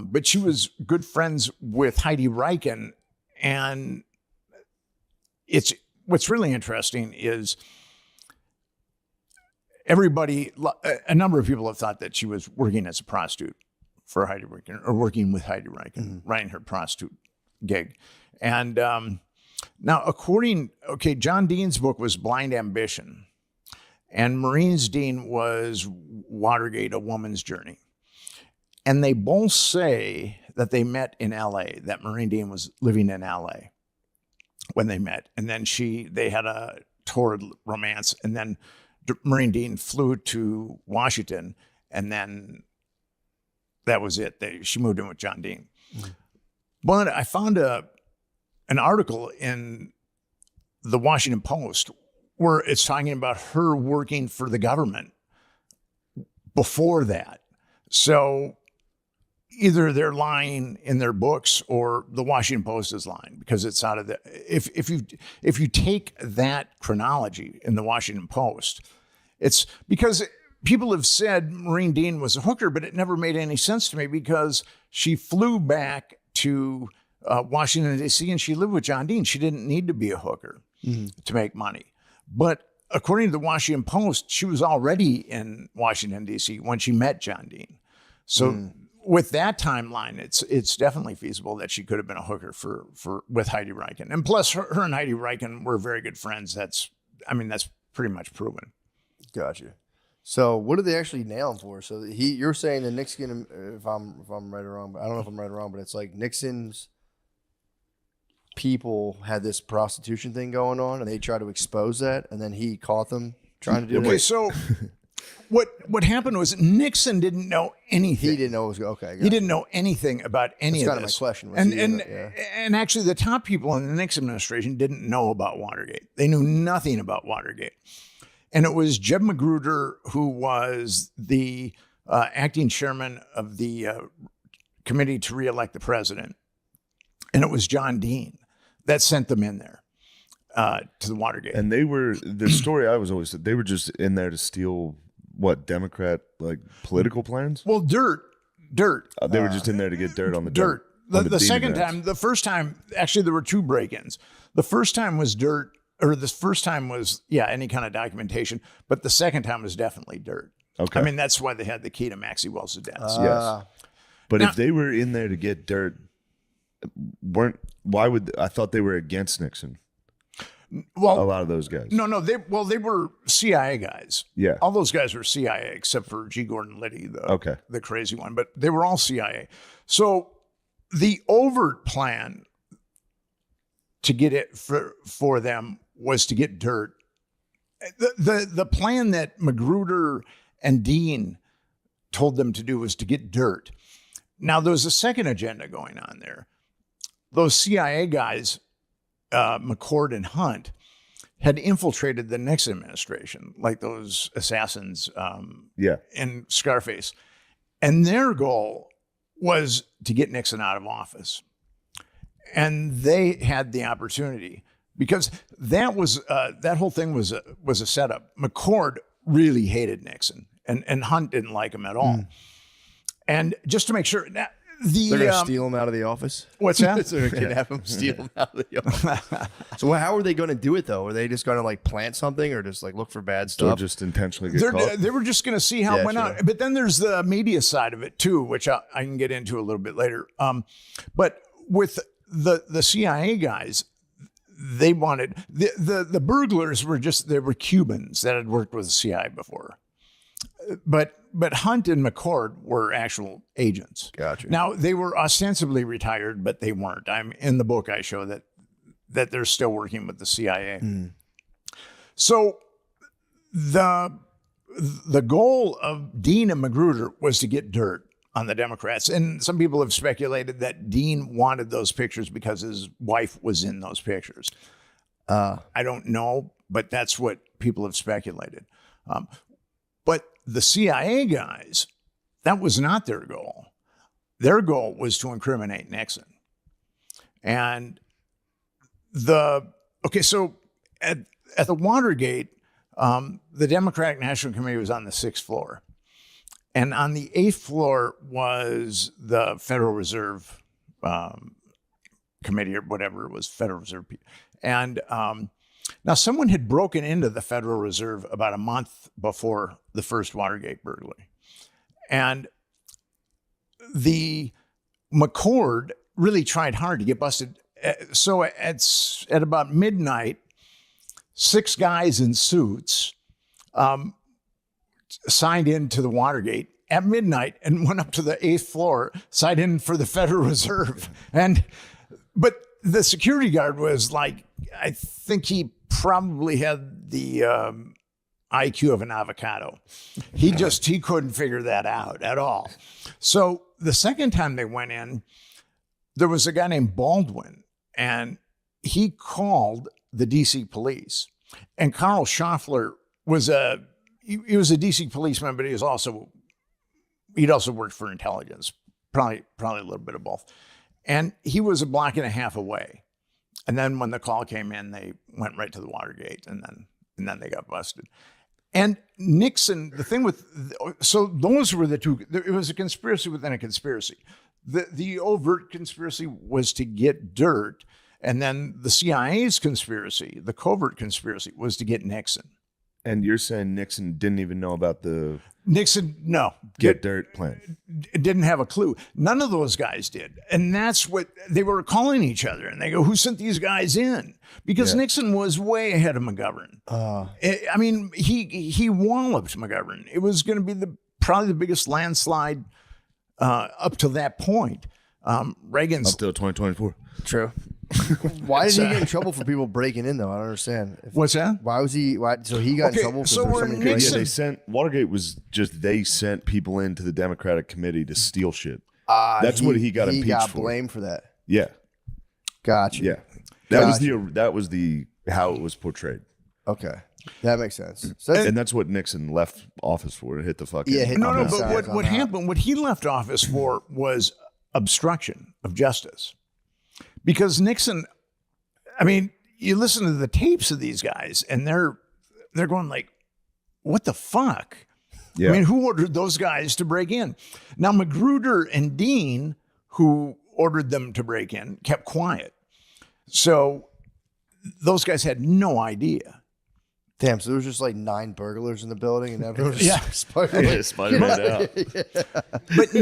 but she was good friends with Heidi Reichen. And what's really interesting is a number of people have thought that she was working as a prostitute for Heidi Reichen, or working with Heidi Reichen, running her prostitute gig. And now, John Dean's book was Blind Ambition, and Maureen Dean was Watergate, A Woman's Journey. And they both say that they met in L.A., that Maureen Dean was living in L.A. when they met. And then they had a torrid romance. And then Maureen Dean flew to Washington. And then that was it. She moved in with John Dean. Mm-hmm. But I found an article in the Washington Post where it's talking about her working for the government before that. So either they're lying in their books or the Washington Post is lying, because it's out of the, if you take that chronology in the Washington Post, it's because people have said Maureen Dean was a hooker, but it never made any sense to me because she flew back to Washington, D.C. and she lived with John Dean. She didn't need to be a hooker to make money. But according to the Washington Post, she was already in Washington, D.C. when she met John Dean. So with that timeline, it's definitely feasible that she could have been a hooker with Heidi Reichen. And plus, her and Heidi Reichen were very good friends. That's pretty much proven.
Gotcha. So what did they actually nail him for? So you're saying that Nixon, if I'm right or wrong, but I don't know if I'm right or wrong, but it's like Nixon's people had this prostitution thing going on, and they tried to expose that, and then he caught them trying to do it.
Okay, so what happened was Nixon didn't know anything.
He didn't know it was okay.
He didn't know anything about any of this.
That's kind of my question.
And actually, the top people in the Nixon administration didn't know about Watergate. They knew nothing about Watergate. And it was Jeb Magruder, who was the acting chairman of the committee to reelect the president. And it was John Dean that sent them in there to the Watergate.
And the story I was always said, they were just in there to steal what, Democrat political plans?
Well, dirt.
They were just in there to get dirt on the
dirt. The second
Democrats.
time, the first time, actually there were two break-ins. The first time was dirt, or the first time was, any kind of documentation, but the second time was definitely dirt.
Okay.
I mean, that's why they had the key to Maxie Wells' death.
Yes. But
Now-
if they were in there to get dirt, why would I thought they were against Nixon?
Well,
A lot of those guys.
no, they were CIA guys.
Yeah.
All those guys were CIA except for G. Gordon Liddy, the crazy one, but they were all CIA. So the overt plan to get it for them was to get dirt. The plan that Magruder and Dean told them to do was to get dirt. Now, there was a second agenda going on there. Those CIA guys, McCord and Hunt, had infiltrated the Nixon administration, like those assassins in Scarface. And their goal was to get Nixon out of office. And they had the opportunity because that whole thing was a setup. McCord really hated Nixon, and Hunt didn't like him at all. And just to make sure, they're
going to steal him out of the office.
What's that?
So they kidnap him, steal him out of the office. So how are they going to do it though? Are they just going to like plant something or just like look for bad
Or
stuff?
just intentionally get caught?
They were just going to see how it went
sure.
out. But then there's the media side of it too, which I can get into a little bit later. But with the CIA guys, they wanted the burglars were Cubans that had worked with the CIA before. But Hunt and McCord were actual agents.
Gotcha.
Now they were ostensibly retired, but they weren't. I'm in the book. I show that they're still working with the CIA. So the goal of Dean and Magruder was to get dirt on the Democrats, and some people have speculated that Dean wanted those pictures because his wife was in those pictures. I don't know, but that's what people have speculated. But the CIA guys, that was not their goal. Their goal was to incriminate Nixon. And so at the Watergate, the Democratic National Committee was on the 6th floor. And on the 8th floor was the Federal Reserve Committee or whatever it was, Federal Reserve. And now someone had broken into the Federal Reserve about a month before the first Watergate burglary. And the McCord really tried hard to get busted. So at about midnight, 6 guys in suits signed into the Watergate at midnight and went up to the 8th floor, signed in for the Federal Reserve. But the security guard was like, I think he probably had the IQ of an avocado. He couldn't figure that out at all. So the second time they went in, there was a guy named Baldwin, and he called the DC police. And Carl Schaffler was he was a DC policeman, but he'd also worked for intelligence, probably a little bit of both. And he was a block and a half away. And then when the call came in, they went right to the Watergate, and then they got busted. And Nixon, so those were the two. It was a conspiracy within a conspiracy. The overt conspiracy was to get dirt, and then the CIA's conspiracy, the covert conspiracy, was to get Nixon.
And you're saying Nixon didn't even know about the
get
dirt plan?
Didn't have a clue. None of those guys did. And that's what they were calling each other. And they go, who sent these guys in? Because Nixon was way ahead of McGovern. I mean, he walloped McGovern. It was going to be probably the biggest landslide up to that point. Reagan's
Up till 2024.
True. Why did he get in trouble for people breaking in though? I don't understand.
What's that?
Why was he? So he got in trouble because
so
there was
we're
something
Nixon-
crazy.
They sent Watergate was just they sent people into the Democratic committee to steal shit. That's what he got impeached
got
for.
blamed for that.
Yeah,
Gotcha.
yeah. That was the how it was portrayed,
Okay, that makes sense. So that's,
and that's what Nixon left office for. To hit the fucking
Yeah, hit
No,
on
but
sides on
what
that.
happened, what he left office for was obstruction of justice. Because Nixon, I mean, you listen to the tapes of these guys and they're going like, what the fuck?
Yeah.
I mean, who ordered those guys to break in? Now, Magruder and Dean, who ordered them to break in, kept quiet. So those guys had no idea.
Damn, so there was just like 9 burglars in the building, and everyone was
Yeah.
Spider-Man out.
But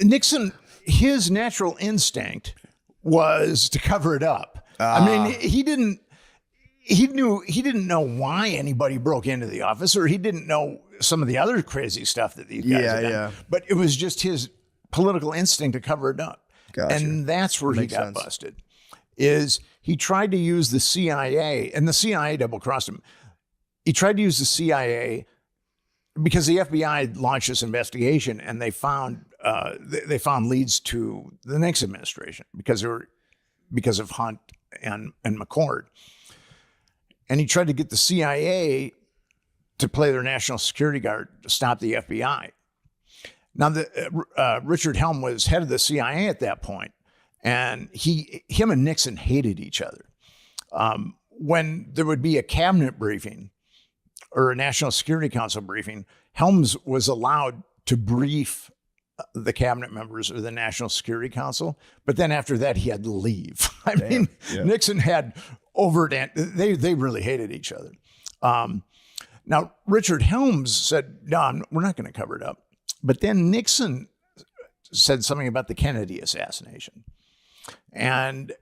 Nixon, his natural instinct was to cover it up. I mean, he didn't know why anybody broke into the office, or he didn't know some of the other crazy stuff that these guys had done.
Yeah.
But it was just his political instinct to cover it up.
Gotcha.
And that's where he
Makes
got
sense.
busted. Is he tried to use the CIA, and the CIA double-crossed him. He tried to use the CIA because the FBI launched this investigation, and they found leads to the Nixon administration because of Hunt and McCord. And he tried to get the CIA to play their national security guard to stop the FBI. Now, Richard Helm was head of the CIA at that point, and him and Nixon hated each other. When there would be a cabinet briefing or a National Security Council briefing, Helms was allowed to brief the cabinet members or the National Security Council, but then after that, he had to leave. I mean, Nixon had overt, they really hated each other. Now, Richard Helms said, no, we're not going to cover it up. But then Nixon said something about the Kennedy assassination. And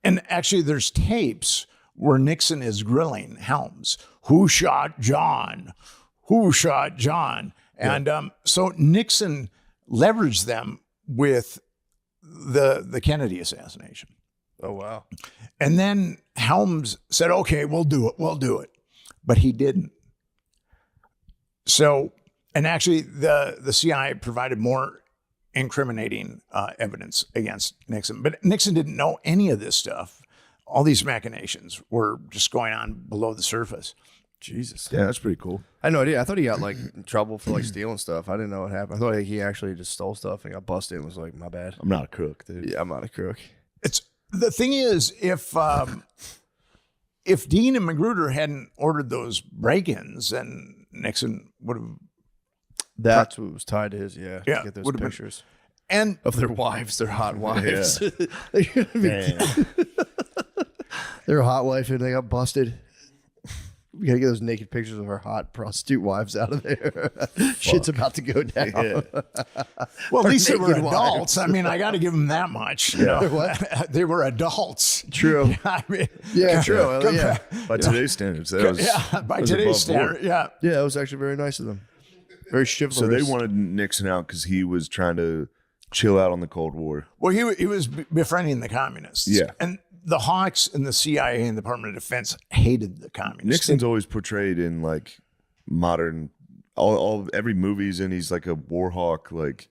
actually, there's tapes where Nixon is grilling Helms. Who shot John? Who shot John? And so Nixon leveraged them with the Kennedy assassination.
Oh, wow.
And then Helms said, okay, we'll do it. But he didn't. So, and actually the CIA provided more incriminating evidence against Nixon. But Nixon didn't know any of this stuff. All these machinations were just going on below the surface.
Jesus.
Yeah, that's pretty cool.
I had no idea. I thought he got like in trouble for like stealing stuff. I didn't know what happened. I thought like, he actually just stole stuff and got busted and was like, my bad.
I'm not a crook, dude.
Yeah, I'm not a crook.
The thing is, if Dean and Magruder hadn't ordered those break-ins, then Nixon would have.
That's what was tied to his, to get those
would have been.
pictures
And
of their wives, their hot wives.
Damn.
Their hot wife and they got busted. We gotta get those naked pictures of our hot prostitute wives out of there. Shit's about to go down.
Yeah.
well, at least they were
naked
adults. I mean, I got to give them that much. You know?
What?
They were adults.
True.
I mean,
True. Yeah.
By today's standards, that was
by
that was
today's
above
standard,
board.
Yeah, it was actually very nice of them. Very chivalrous.
So they wanted Nixon out because he was trying to chill out on the Cold War.
Well, he was befriending the communists.
Yeah.
And the Hawks and the CIA and the Department of Defense hated the communists.
Nixon's always portrayed in like modern, every movie he's in, he's like a war hawk. Like,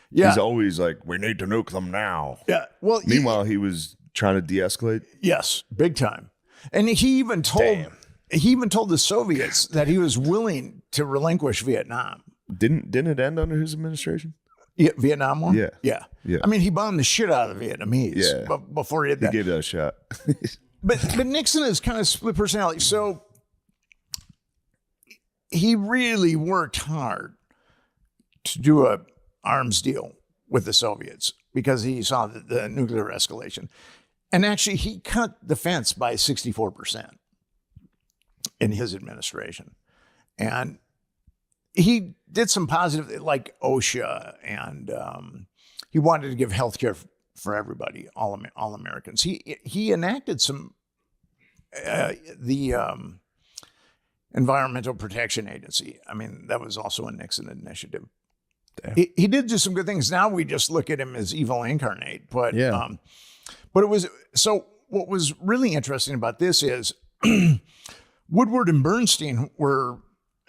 he's always like, we need to nuke them now.
Yeah. Well,
Meanwhile, he was trying to de-escalate.
yes, big time. And he even told the Soviets that he was willing to relinquish Vietnam.
Didn't it end under his administration?
Yeah, Vietnam War?
Yeah.
Yeah.
Yeah.
I mean, he bombed the shit out of the Vietnamese before he did
He
that.
gave that a shot.
But Nixon is kind of split personality. So he really worked hard to do a arms deal with the Soviets because he saw the nuclear escalation. And actually, he cut the fence by 64% in his administration. And he did some positive, like OSHA, and he wanted to give health care for everybody, all Americans. He enacted some, the Environmental Protection Agency. I mean, that was also a Nixon initiative. He did do some good things. Now we just look at him as evil incarnate. But but it was, so what was really interesting about this is Woodward and Bernstein were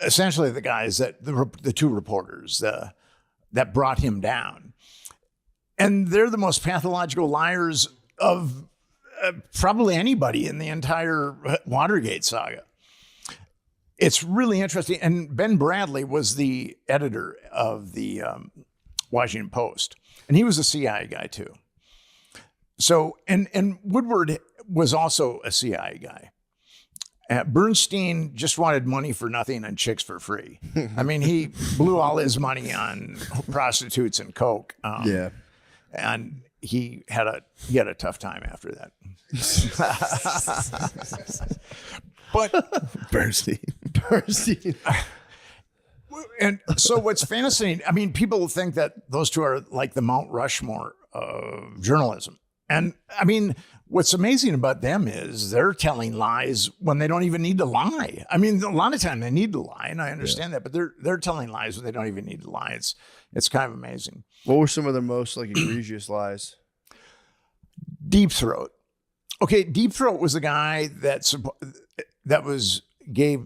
essentially the guys that the two reporters that brought him down, and they're the most pathological liars of probably anybody in the entire Watergate saga. It's really interesting. And Ben Bradley was the editor of the Washington Post, and he was a CIA guy too. So and Woodward was also a CIA guy. Bernstein just wanted money for nothing and chicks for free. I mean, he blew all his money on prostitutes and coke. And he had a tough time after that. But
Bernstein.
Bernstein.
and so what's fascinating, I mean, people think that those two are like the Mount Rushmore of journalism. And I mean, what's amazing about them is they're telling lies when they don't even need to lie. I mean, a lot of time they need to lie, and I understand that, but they're telling lies when they don't even need to lie. It's kind of amazing.
What were some of their most like egregious lies?
Deep Throat. Okay, Deep Throat was the guy that gave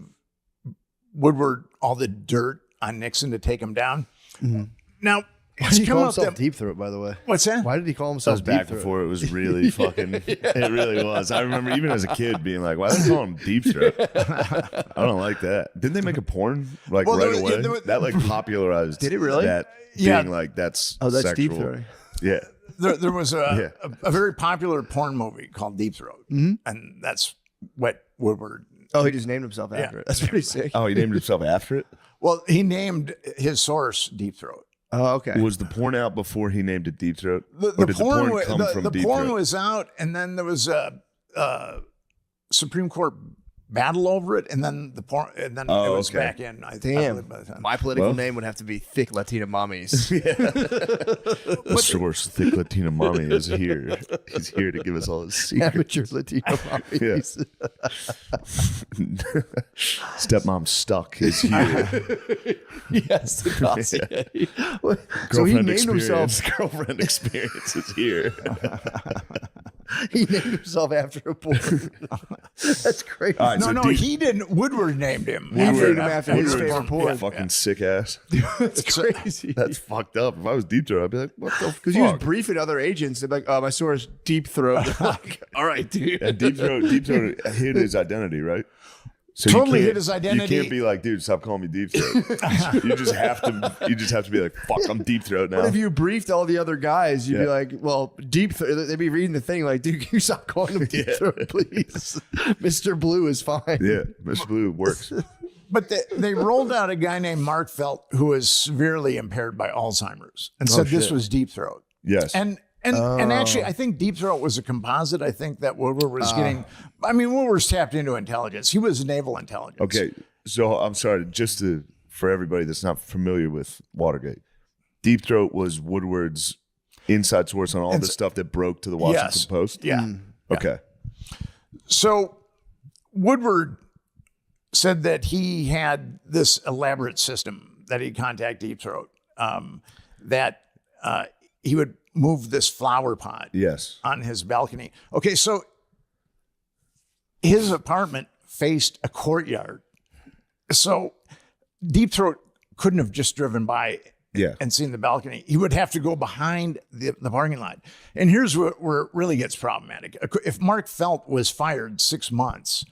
Woodward all the dirt on Nixon to take him down. Mm-hmm. Now,
Why did he call himself Deep Throat, by the way?
What's that?
Why did he call
That
himself
was
Deep
back
Throat?
before it was really fucking. It really was. I remember even as a kid being like, "Why do they call him Deep Throat?" I don't like that. Didn't they make a porn like
Well,
right
there-
away?
yeah, there was-
That like popularized.
Did it really?
That
Yeah.
being like that's
That's
sexual.
Deep Throat.
Yeah.
There was a very popular porn movie called Deep Throat, and that's what Woodward.
Oh, he just named himself after it. That's pretty sick.
Oh, he named himself after it.
Well, he named his source Deep Throat.
Oh, okay.
Was the porn out before he named it Deep Throat,
The
or did the porn
wa-
come
the-
from
the
Deep
porn
Throat?
was out, and then there was a Supreme Court battle over it, and then the porn, and then
Oh,
it was
okay.
back in. I
Damn.
believe by the time.
My political
Well-
name would have to be Thick Latina Mommies.
The source, Thick Latina Mommy, is here. He's here to give us all his secrets.
Amateur Latino Mommies.
Stepmom Stuck is here.
Yes, the dossier. So he
Girlfriend
named himself.
experience. Girlfriend experience is here.
He named himself after a porn. That's crazy.
All right,
No,
so
no,
Deep-
he didn't. Woodward named him.
named him after his
Woodward's
favorite porn.
Fucking sick ass.
That's crazy.
That's fucked up. If I was Deep Throat, I'd be like, what the fuck?
Because he was briefing other agents. They're like, my source, Deep Throat. They're like, all right, dude.
And Deep Throat hid his identity, right? So
Totally
you
hid
can't-
his identity.
You can't be like, dude, stop calling me Deep Throat. You just have to be like, fuck, I'm Deep Throat now.
But if you briefed all the other guys, you'd be
Yeah.
like, well, Deep Throat. They'd be reading the thing like, dude, can you stop calling him Deep Throat, please? Mr. Blue is fine.
Yeah, Mr. Blue works.
But they rolled out a guy named Mark Felt who was severely impaired by Alzheimer's and said this
shit.
was Deep Throat.
Yes.
And actually, I think Deep Throat was a composite. I think that Woodward was getting. I mean, Woodward's tapped into intelligence. He was naval intelligence.
Okay, so I'm sorry, for everybody that's not familiar with Watergate, Deep Throat was Woodward's inside source on all the stuff that broke to the Washington
Yes.
Post.
Yeah.
Okay.
So Woodward said that he had this elaborate system that he'd contact Deep Throat, that he would move this flower pot
Yes.
on his balcony. Okay, so his apartment faced a courtyard. So Deep Throat couldn't have just driven by
Yeah.
and seen the balcony. He would have to go behind the parking lot. And here's where it really gets problematic. If Mark Felt was fired 6 months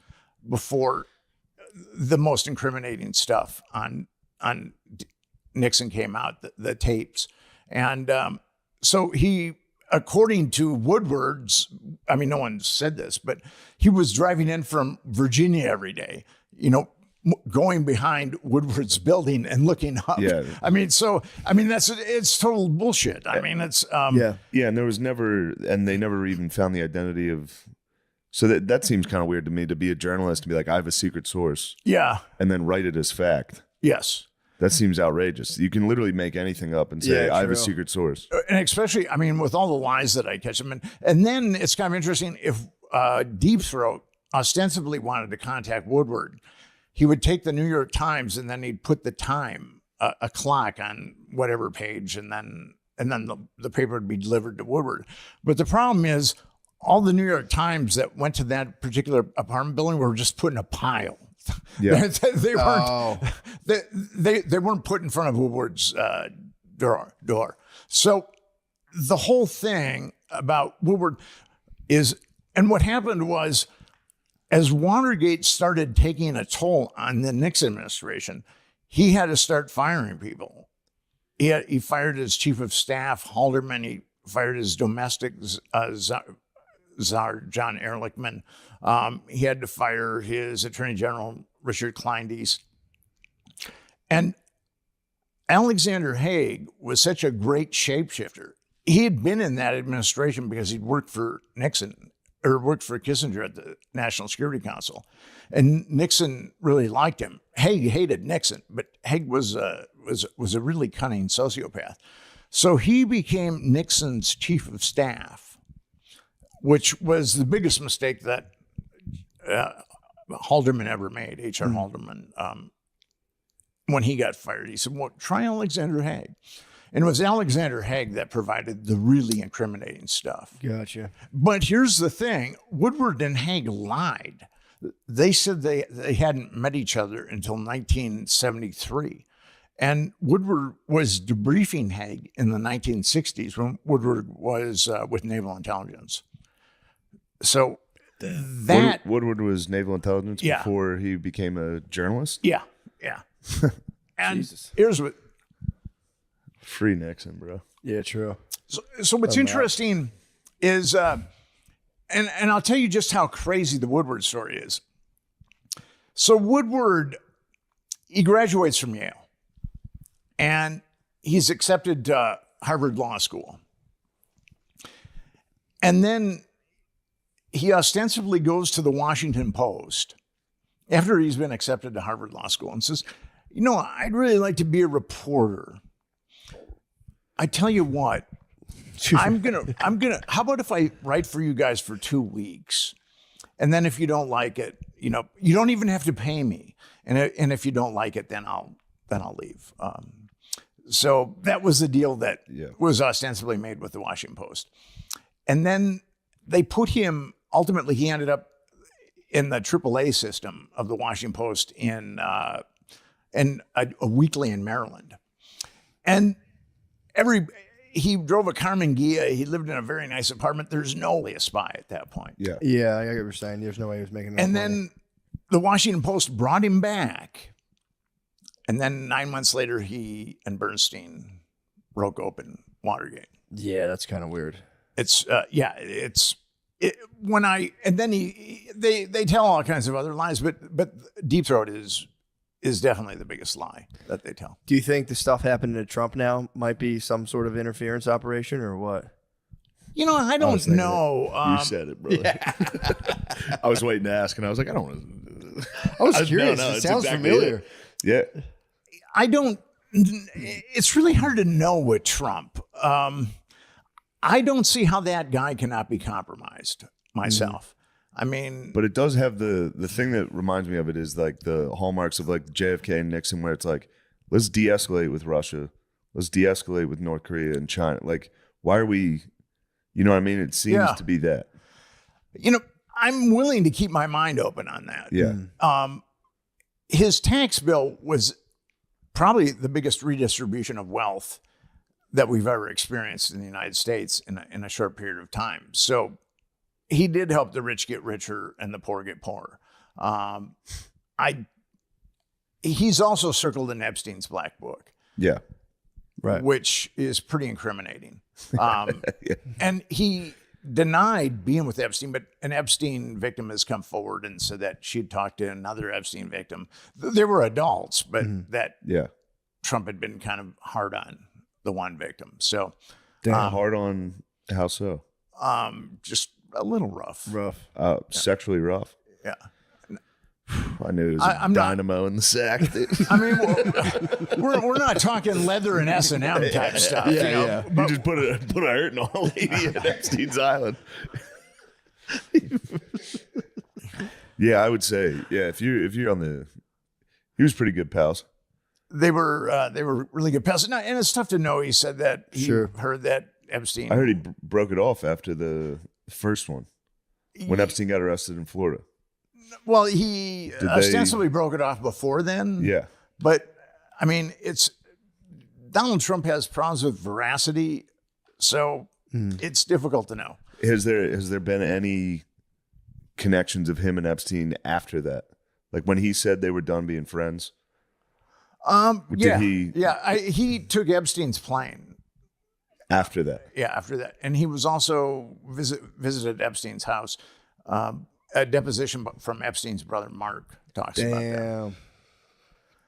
before the most incriminating stuff on Nixon came out, the tapes. And so he, according to Woodward's, I mean, no one said this, but he was driving in from Virginia every day, going behind Woodward's building and looking up.
Yeah.
It's total bullshit. I mean, it's,
Yeah.
Yeah, and they never even found the identity of. So that seems kind of weird to me, to be a journalist and be like, I have a secret source,
yeah,
and then write it as fact.
yes.
That seems outrageous. You can literally make anything up and say,
Yeah,
I have a
true.
secret source.
And especially, I mean, with all the lies that I catch them, and then it's kind of interesting if Deep Throat ostensibly wanted to contact Woodward, he would take the New York Times and then he'd put the time, a clock on whatever page, and then the paper would be delivered to Woodward. But the problem is, all the New York Times that went to that particular apartment building were just put in a pile.
Yeah.
they weren't. They weren't put in front of Woodward's door. So the whole thing about Woodward is, and what happened was, as Watergate started taking a toll on the Nixon administration, he had to start firing people. He fired his chief of staff, Haldeman. He fired his domestic czar, John Ehrlichman. He had to fire his attorney general, Richard Kleindienst. And Alexander Haig was such a great shapeshifter. He had been in that administration because he'd worked for Nixon worked for Kissinger at the National Security Council, and Nixon really liked him. Haig hated Nixon, but Haig was a really cunning sociopath. So he became Nixon's chief of staff, which was the biggest mistake that Haldeman ever made, H.R. Haldeman. When he got fired, he said, well, try Alexander Haig. And it was Alexander Haig that provided the really incriminating stuff.
Gotcha.
But here's the thing. Woodward and Haig lied. They said they hadn't met each other until 1973. And Woodward was debriefing Haig in the 1960s when Woodward was with Naval Intelligence. So that...
Woodward was Naval Intelligence before he became a journalist?
Yeah. And
Jesus.
Here's what...
Free Nixon, bro.
Yeah, true.
So what's interesting is, and I'll tell you just how crazy the Woodward story is. So Woodward, he graduates from Yale, and he's accepted to Harvard Law School. And then he ostensibly goes to the Washington Post after he's been accepted to Harvard Law School and says, you know, I'd really like to be a reporter. I tell you what, I'm gonna, how about if I write for you guys for 2 weeks? And then if you don't like it, you know, you don't even have to pay me. And if you don't like it, then I'll leave. So that was the deal that was ostensibly made with the Washington Post. And then they put him, ultimately he ended up in the AAA system of the Washington Post in a weekly in Maryland. And he drove a Carmen Ghia. He lived in a very nice apartment. There's no way a spy at that point.
Yeah, I get what you're saying. There's no way he was making enough
And
money.
then the Washington Post brought him back. And then 9 months later, he and Bernstein broke open Watergate.
Yeah, that's kind of weird.
They tell all kinds of other lies, but Deep Throat is definitely the biggest lie that they tell.
Do you think the stuff happening to Trump now might be some sort of interference operation or what?
You know, I don't know.
You said it, brother. Yeah. I was waiting to ask, and I was like, I don't want to.
I was curious. It sounds exactly familiar.
Yeah.
I don't. It's really hard to know with Trump. I don't see how that guy cannot be compromised myself. I mean,
but it does have the thing that reminds me of it is like the hallmarks of like JFK and Nixon, where it's like, let's de-escalate with Russia, let's de-escalate with North Korea and China. Like, why are we? You know what I mean? It seems to be that.
You know, I'm willing to keep my mind open on that.
Yeah.
His tax bill was probably the biggest redistribution of wealth that we've ever experienced in the United States in a short period of time. So he did help the rich get richer and the poor get poorer. He's also circled in Epstein's black book.
Yeah.
Right.
Which is pretty incriminating. And he denied being with Epstein, but an Epstein victim has come forward and said that she'd talked to another Epstein victim. They were adults, but that Trump had been kind of hard on the one victim. So
hard on how so?
Just a little rough.
Sexually rough.
Yeah.
I knew it was a dynamo in the sack.
I mean, we're not talking leather and S&M type stuff.
Yeah. You just put a hurting on a lady at Epstein's Island. Yeah, I would say, if you're on the, he was pretty good pals.
They were really good pals, and it's tough to know. He said that he heard that Epstein.
I heard he broke it off after the first one when Epstein got arrested in Florida.
Well, he ostensibly broke it off before then.
Yeah.
But, I mean, Donald Trump has problems with veracity, so it's difficult to know.
Has there been any connections of him and Epstein after that? Like when he said they were done being friends? He took Epstein's plane. After that? Yeah, after that. And he was also visited Epstein's house. A deposition from Epstein's brother, Mark, talks about that.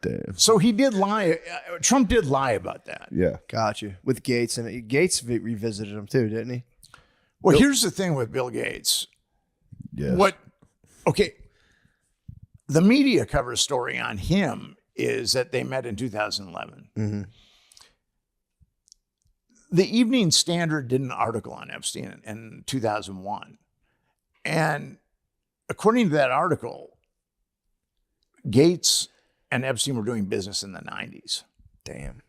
Damn. So he did lie. Trump did lie about that.
Yeah. Got you. With Gates. And Gates revisited him too, didn't he?
Well, here's the thing with Bill Gates. Yes. The media cover story on him is that they met in 2011.
Mm-hmm.
The Evening Standard did an article on Epstein in 2001. And according to that article, Gates and Epstein were doing business in the 90s.
Damn.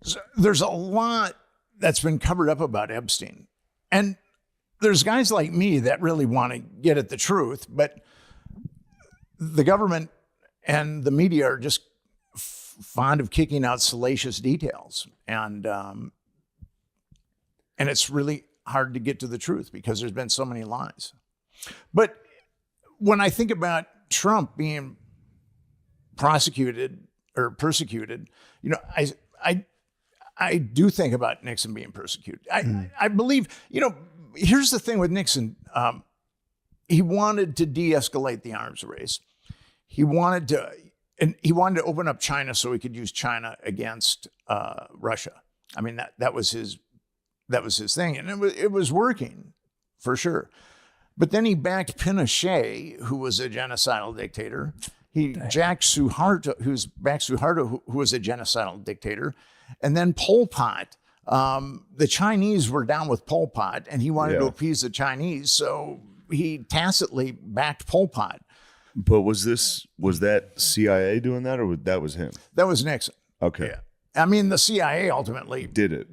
So there's a lot that's been covered up about Epstein. And there's guys like me that really want to get at the truth, but the government and the media are just fond of kicking out salacious details. And it's really hard to get to the truth because there's been so many lies. But when I think about Trump being prosecuted or persecuted, you know, I do think about Nixon being persecuted. I believe, you know, here's the thing with Nixon. He wanted to de-escalate the arms race. He wanted to open up China so he could use China against Russia. I mean, that was his thing, and it was working for sure. But then he backed Pinochet, who was a genocidal dictator. He backed Suharto, who was a genocidal dictator, and then Pol Pot. The Chinese were down with Pol Pot, and he wanted to appease the Chinese, so he tacitly backed Pol Pot.
But was that CIA doing that, or that was him?
That was Nixon.
Okay.
Yeah. I mean, the CIA ultimately did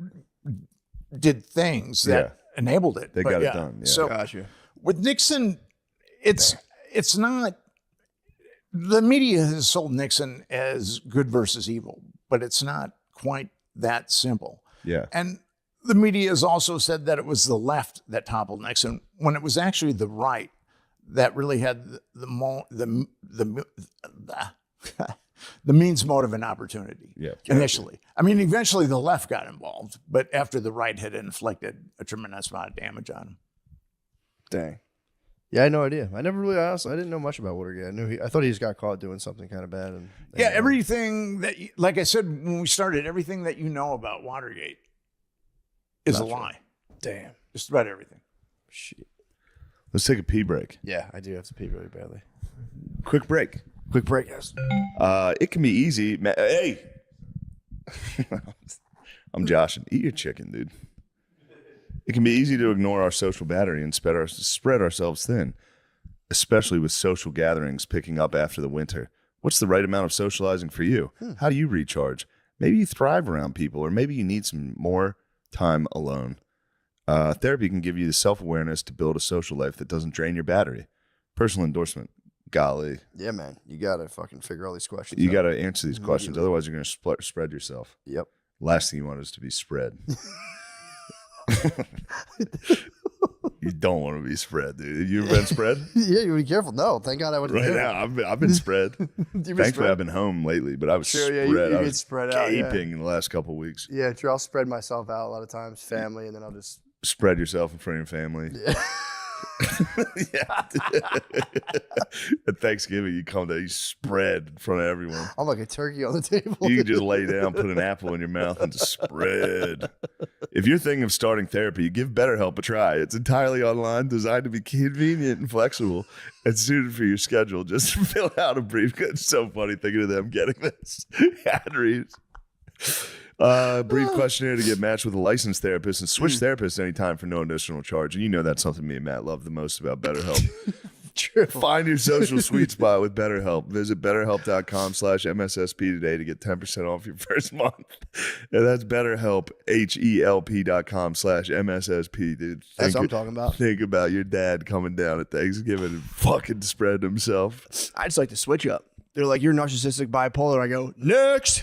things that enabled it.
They got it done. Yeah.
So
Gotcha.
with Nixon, it's not. The media has sold Nixon as good versus evil, but it's not quite that simple.
Yeah.
And the media has also said that it was the left that toppled Nixon when it was actually the right that really had the means, motive, and opportunity initially. I mean, eventually the left got involved, but after the right had inflicted a tremendous amount of damage on him.
Dang. Yeah, I had no idea. I never really asked. I didn't know much about Watergate. I thought he just got caught doing something kind of bad. And
everything that, like I said when we started, everything that you know about Watergate is a lie.
Damn.
Just about everything.
Shit.
Let's take a pee break.
Yeah, I do have to pee really badly.
Quick break.
Quick break, yes.
It can be easy. Hey, I'm Josh. Eat your chicken, dude. It can be easy to ignore our social battery and spread ourselves thin, especially with social gatherings picking up after the winter. What's the right amount of socializing for you? How do you recharge? Maybe you thrive around people, or maybe you need some more time alone. Therapy can give you the self-awareness to build a social life that doesn't drain your battery. Personal endorsement. Golly.
Yeah, man. You got to fucking figure all these questions
You
out.
got to answer these questions. Otherwise, you're going to spread yourself.
Yep.
Last thing you want is to be spread. You don't want to be spread, dude. You ever been spread?
Yeah, you be careful. No, thank God I went to
Right now, I've been spread. Thankfully, I've been home lately, but I was
Sure,
spread.
you
I
get
was
spread out, yeah.
gaping in the last couple of weeks.
Yeah, true. I'll spread myself out a lot of times, family, and then I'll just...
Spread yourself in front of your family.
Yeah.
At Thanksgiving, you come there, you spread in front of everyone.
I'm like a turkey on the table.
You can just lay down, put an apple in your mouth, and just spread. If you're thinking of starting therapy, give BetterHelp a try. It's entirely online, designed to be convenient and flexible, and suited for your schedule. Just fill out a brief. It's so funny thinking of them getting this ad reads. Brief questionnaire to get matched with a licensed therapist and switch therapists anytime for no additional charge. And you know that's something me and Matt love the most about BetterHelp.
True.
Find your social sweet spot with BetterHelp. Visit BetterHelp.com/MSSP today to get 10% off your first month. And that's BetterHelp, HELP.com/MSSP, dude.
That's what I'm talking about.
Think about your dad coming down at Thanksgiving and fucking spread himself.
I just like to switch up. They're like, you're narcissistic bipolar. I go, next.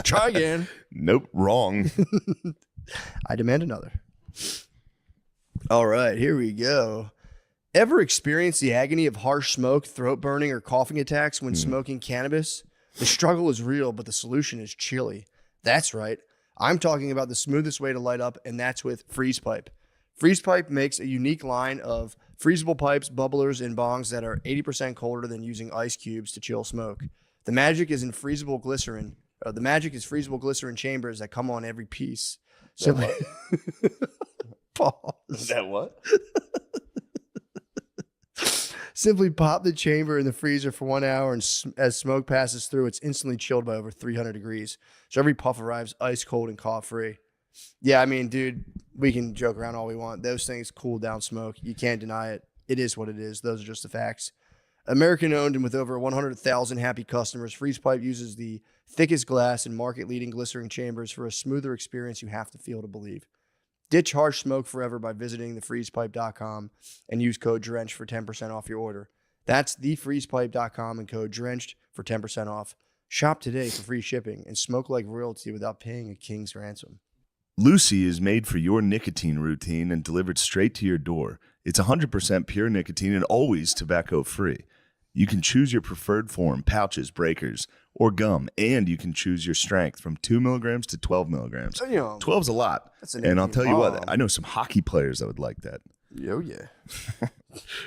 Try again.
Nope, wrong.
I demand another. All right, here we go. Ever experienced the agony of harsh smoke, throat burning, or coughing attacks when smoking cannabis? The struggle is real, but the solution is chilly. That's right. I'm talking about the smoothest way to light up, and that's with Freeze Pipe. Freeze Pipe makes a unique line of freezable pipes, bubblers, and bongs that are 80% colder than using ice cubes to chill smoke. The magic is in freezable glycerin. The magic is freezable glycerin chambers that come on every piece. So,
Is that what?
Simply pop the chamber in the freezer for 1 hour, and as smoke passes through, it's instantly chilled by over 300 degrees. So every puff arrives ice cold and cough free. Yeah, I mean, dude, we can joke around all we want. Those things cool down smoke. You can't deny it. It is what it is. Those are just the facts. American owned and with over 100,000 happy customers, Freeze Pipe uses the thickest glass and market-leading glycerin chambers for a smoother experience you have to feel to believe. Ditch harsh smoke forever by visiting thefreezepipe.com and use code DRENCHED for 10% off your order. That's thefreezepipe.com and code DRENCHED for 10% off. Shop today for free shipping and smoke like royalty without paying a king's ransom.
Lucy is made for your nicotine routine and delivered straight to your door. It's 100% pure nicotine and always tobacco-free. You can choose your preferred form, pouches, breakers, or gum, and you can choose your strength from 2 milligrams to 12 milligrams. 12's a lot. And I'll tell you what, I know some hockey players that would like that.
Oh, yeah.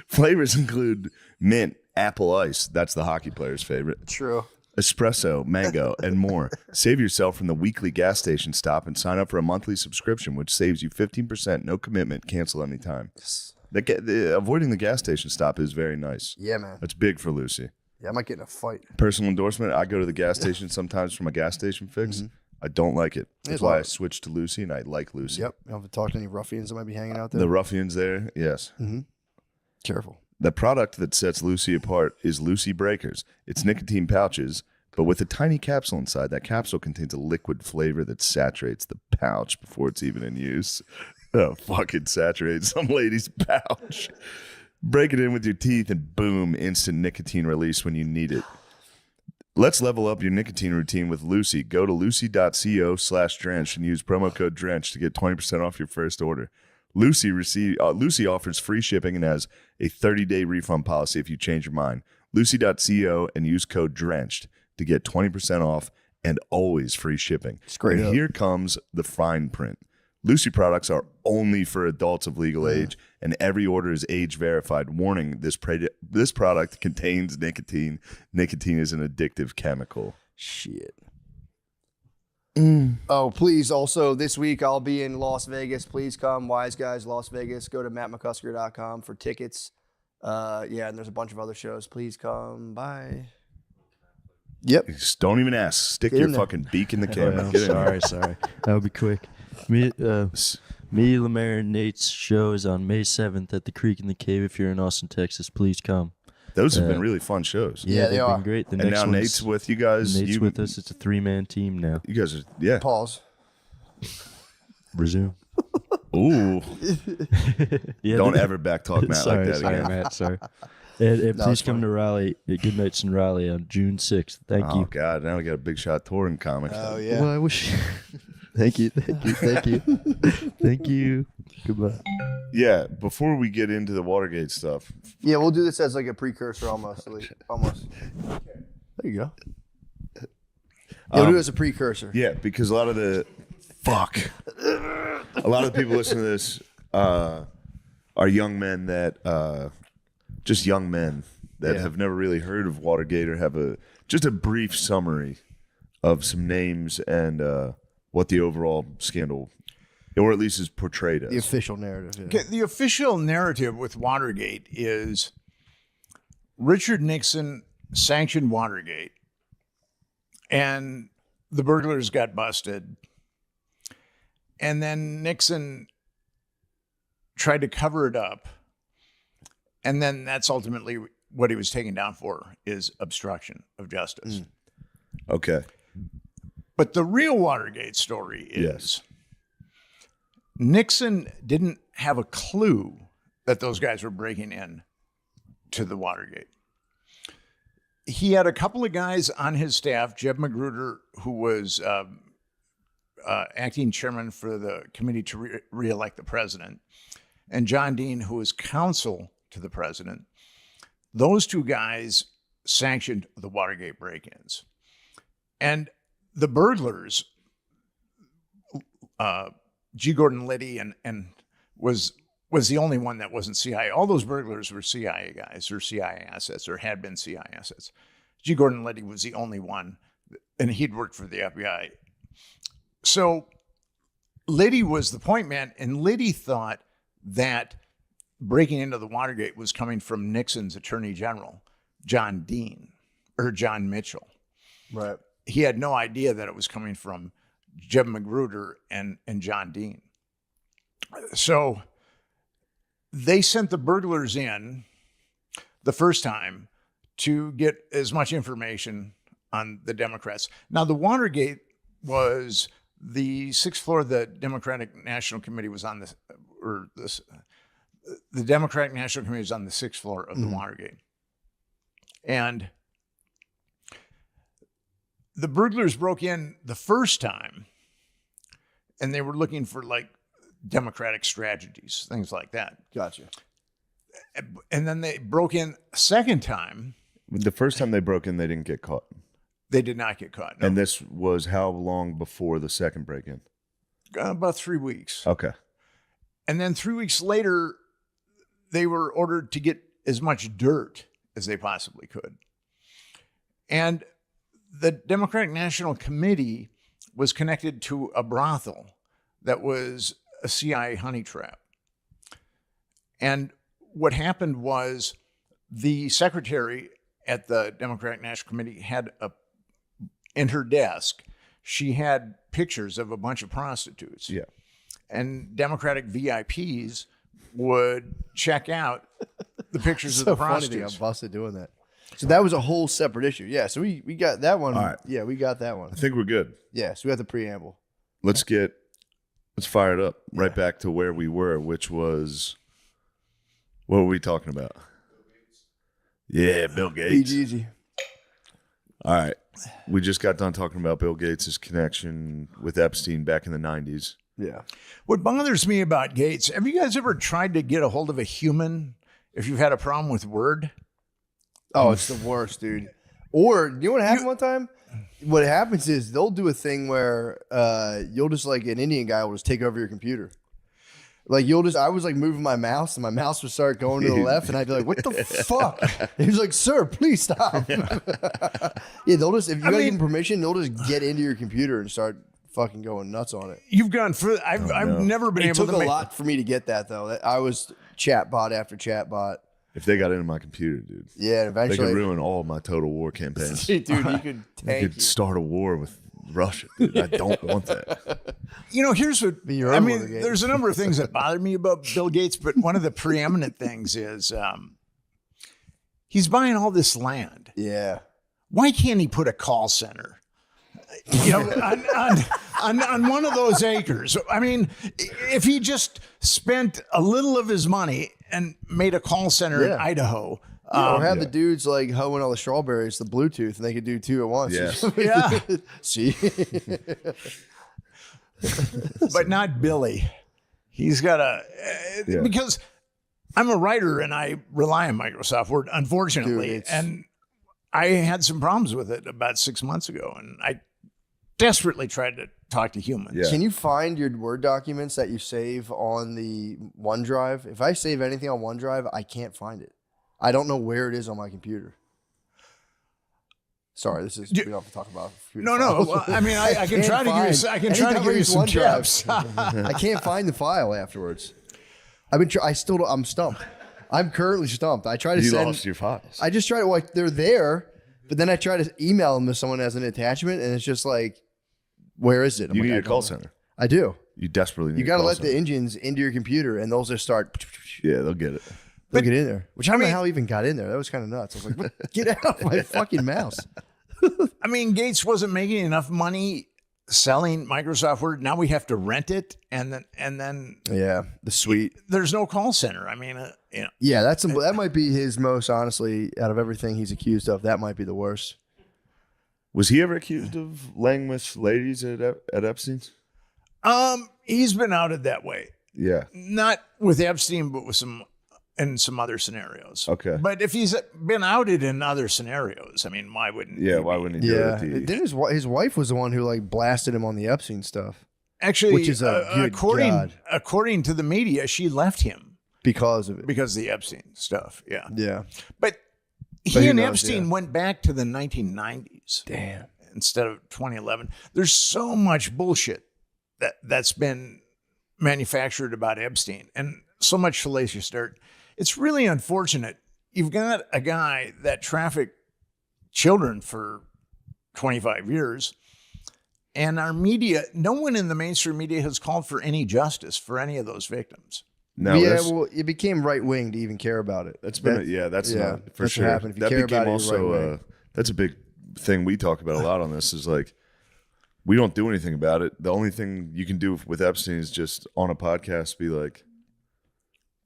Flavors include mint, apple ice. That's the hockey player's favorite.
True.
Espresso, mango, and more. Save yourself from the weekly gas station stop and sign up for a monthly subscription, which saves you 15%, no commitment, cancel anytime.
Yes.
Avoiding the gas station stop is very nice.
Yeah, man.
That's big for Lucy.
Yeah, I might get in a fight.
Personal endorsement, I go to the gas station sometimes for my gas station fix.
Mm-hmm.
I don't like it. That's why I switched to Lucy, and I like Lucy.
Yep. You have to talk to any ruffians that might be hanging out there.
The ruffians there, yes.
Mm-hmm. Careful.
The product that sets Lucy apart is Lucy Breakers. It's nicotine pouches, but with a tiny capsule inside. That capsule contains a liquid flavor that saturates the pouch before it's even in use. Oh, fucking saturate some lady's pouch. Break it in with your teeth and boom, instant nicotine release when you need it. Let's level up your nicotine routine with Lucy. Go to lucy.co/drenched and use promo code DRENCHED to get 20% off your first order. Lucy offers free shipping and has a 30-day refund policy if you change your mind. Lucy.co and use code DRENCHED to get 20% off and always free shipping. And here comes the fine print. Lucy products are only for adults of legal age, and every order is age verified. Warning, this product contains nicotine. Nicotine is an addictive chemical.
Shit. Oh, please. Also, this week I'll be in Las Vegas. Please come. Wise Guys, Las Vegas. Go to mattmccusker.com for tickets. Yeah, and there's a bunch of other shows. Please come. Bye. Yep.
Just don't even ask. Stick your fucking beak in the camera.
Sorry. That would be quick. Me, Lemaire, and Nate's show is on May 7th at the Creek in the Cave. If you're in Austin, Texas, please come.
Those have been really fun shows.
Yeah, they've been great.
And now Nate's with you guys.
Nate's with us. It's a 3-man team now.
You guys are, yeah.
Pause.
Resume.
Ooh.
Yeah,
don't ever backtalk Matt like that again.
Matt, sorry. And please come to Raleigh, Good Nights in Raleigh on June 6th. Thank you.
Oh, God. Now we got a big shot touring comic.
Oh, yeah.
Well, I wish... Thank you. Thank you. Goodbye.
Yeah, before we get into the Watergate stuff.
Yeah, we'll do this as like a precursor almost. Almost. There you go. We'll do it as a precursor.
Yeah, because a lot of the people listening to this are young men that just young men that have never really heard of Watergate or have just a brief summary of some names and what the overall scandal, or at least is portrayed as.
The official narrative. Yeah.
Okay, the official narrative with Watergate is Richard Nixon sanctioned Watergate, and the burglars got busted. And then Nixon tried to cover it up. And then that's ultimately what he was taken down for, is obstruction of justice.
Okay.
But the real Watergate story is Nixon didn't have a clue that those guys were breaking in to the Watergate. He had a couple of guys on his staff, Jeb Magruder, who was acting chairman for the committee to re-elect the president, and John Dean, who was counsel to the president. Those two guys sanctioned the Watergate break-ins. And the burglars, G. Gordon Liddy and was the only one that wasn't CIA. All those burglars were CIA guys or CIA assets or had been CIA assets. G. Gordon Liddy was the only one, and he'd worked for the FBI. So Liddy was the point man, and Liddy thought that
breaking into the Watergate was coming from Nixon's Attorney General, John Mitchell.
Right.
He had no idea that it was coming from Jeb Magruder and John Dean. So they sent the burglars in the first time to get as much information on the Democrats. Now, the Watergate was the sixth floor of the Democratic National Committee was on this, the Democratic National Committee was on the sixth floor of the Watergate. And the burglars broke in the first time, and they were looking for like Democratic strategies, things like that.
Gotcha.
And then they broke in a second time.
The first time they broke in, they didn't get caught.
They did not get caught. No.
And this was how long before the second break-in?
About 3 weeks.
Okay.
And then 3 weeks later, they were ordered to get as much dirt as they possibly could. And the Democratic National Committee was connected to a brothel that was a CIA honey trap. And what happened was the secretary at the Democratic National Committee had in her desk, she had pictures of a bunch of prostitutes.
Yeah.
And Democratic VIPs would check out the pictures of the prostitutes.
Funny they got busted doing that. So that was a whole separate issue. Yeah, so we got that one.
All right.
Yeah, we got that one.
I think we're good.
Yeah, so we got the preamble.
Let's fire it up right back to where we were, which was, what were we talking about? Yeah, Bill Gates.
Easy.
All right. We just got done talking about Bill Gates' connection with Epstein back in the 90s.
Yeah.
What bothers me about Gates, have you guys ever tried to get a hold of a human if you've had a problem with Word?
Oh, it's the worst, dude. Or, you know what happened one time? What happens is they'll do a thing where you'll just, like, an Indian guy will just take over your computer. Like, I was like moving my mouse and my mouse would start going to the left and I'd be like, what the fuck? And he was like, sir, please stop. Yeah, they'll just, if you gotta give them permission, they'll just get into your computer and start fucking going nuts on it.
You've gone through, I've never been able to.
It took a lot for me to get that, though. I was chatbot after chatbot.
If they got into my computer, dude.
Yeah, eventually.
They could ruin all of my total war campaigns.
Dude, you could tank
You could start a war with Russia, dude. I don't want that.
You know, here's what I mean. There's a number of things that bother me about Bill Gates, but one of the preeminent things is he's buying all this land.
Yeah.
Why can't he put a call center, you know, on one of those acres? I mean, if he just spent a little of his money and made a call center in Idaho.
Or have the dudes like hoeing all the strawberries, the Bluetooth, and they could do two at once.
Yes.
Yeah.
See?
But not Billy. He's got because I'm a writer and I rely on Microsoft Word, unfortunately.
Dude,
and I had some problems with it about 6 months ago. And I desperately tried to talk to humans.
Yeah.
Can you find your Word documents that you save on the OneDrive? If I save anything on OneDrive, I can't find it. I don't know where it is on my computer. Sorry, we don't have to talk about computer files.
Well, I mean, I can try to give you. I can try to give you some tips.
I can't find the file afterwards. I'm stumped. I'm currently stumped. I try to send.
You lost your files.
I just try to they're there, but then I try to email them to someone as an attachment, and it's just like, where is it?
You need a call center.
I do.
You desperately need.
You got to let the engines into your computer, and they'll just start.
Yeah, they'll get it.
They'll get in there. Which I don't know how he even got in there. That was kind of nuts. I was like, what? Get out of my fucking mouse.
I mean, Gates wasn't making enough money selling Microsoft Word. Now we have to rent it, and then
yeah, the suite.
There's no call center. I mean, you know.
Yeah, that might be his most, honestly, out of everything he's accused of. That might be the worst.
Was he ever accused of laying with ladies at Epstein's?
He's been outed that way.
Yeah,
not with Epstein, but with in some other scenarios.
Okay.
But if he's been outed in other scenarios, I mean, why wouldn't he?
Why wouldn't he do it?
Then his wife was the one who like blasted him on the Epstein stuff.
Actually,
which is
according to the media, she left him
because of it.
Because of the Epstein stuff. Yeah.
Yeah.
But he and Epstein went back to the 1990s.
Damn.
Instead of 2011. There's so much bullshit that's been manufactured about Epstein. And so much salacious dirt. It's really unfortunate. You've got a guy that trafficked children for 25 years, and our media, no one in the mainstream media has called for any justice for any of those victims.
No,
yeah, well, it became right wing to even care about it.
That's been not for
that's
sure.
what happened. If you
That
care
became
about it, you're
also
right-wing.
that's a big thing we talk about a lot on this. Is like we don't do anything about it. The only thing you can do with Epstein is just on a podcast be like,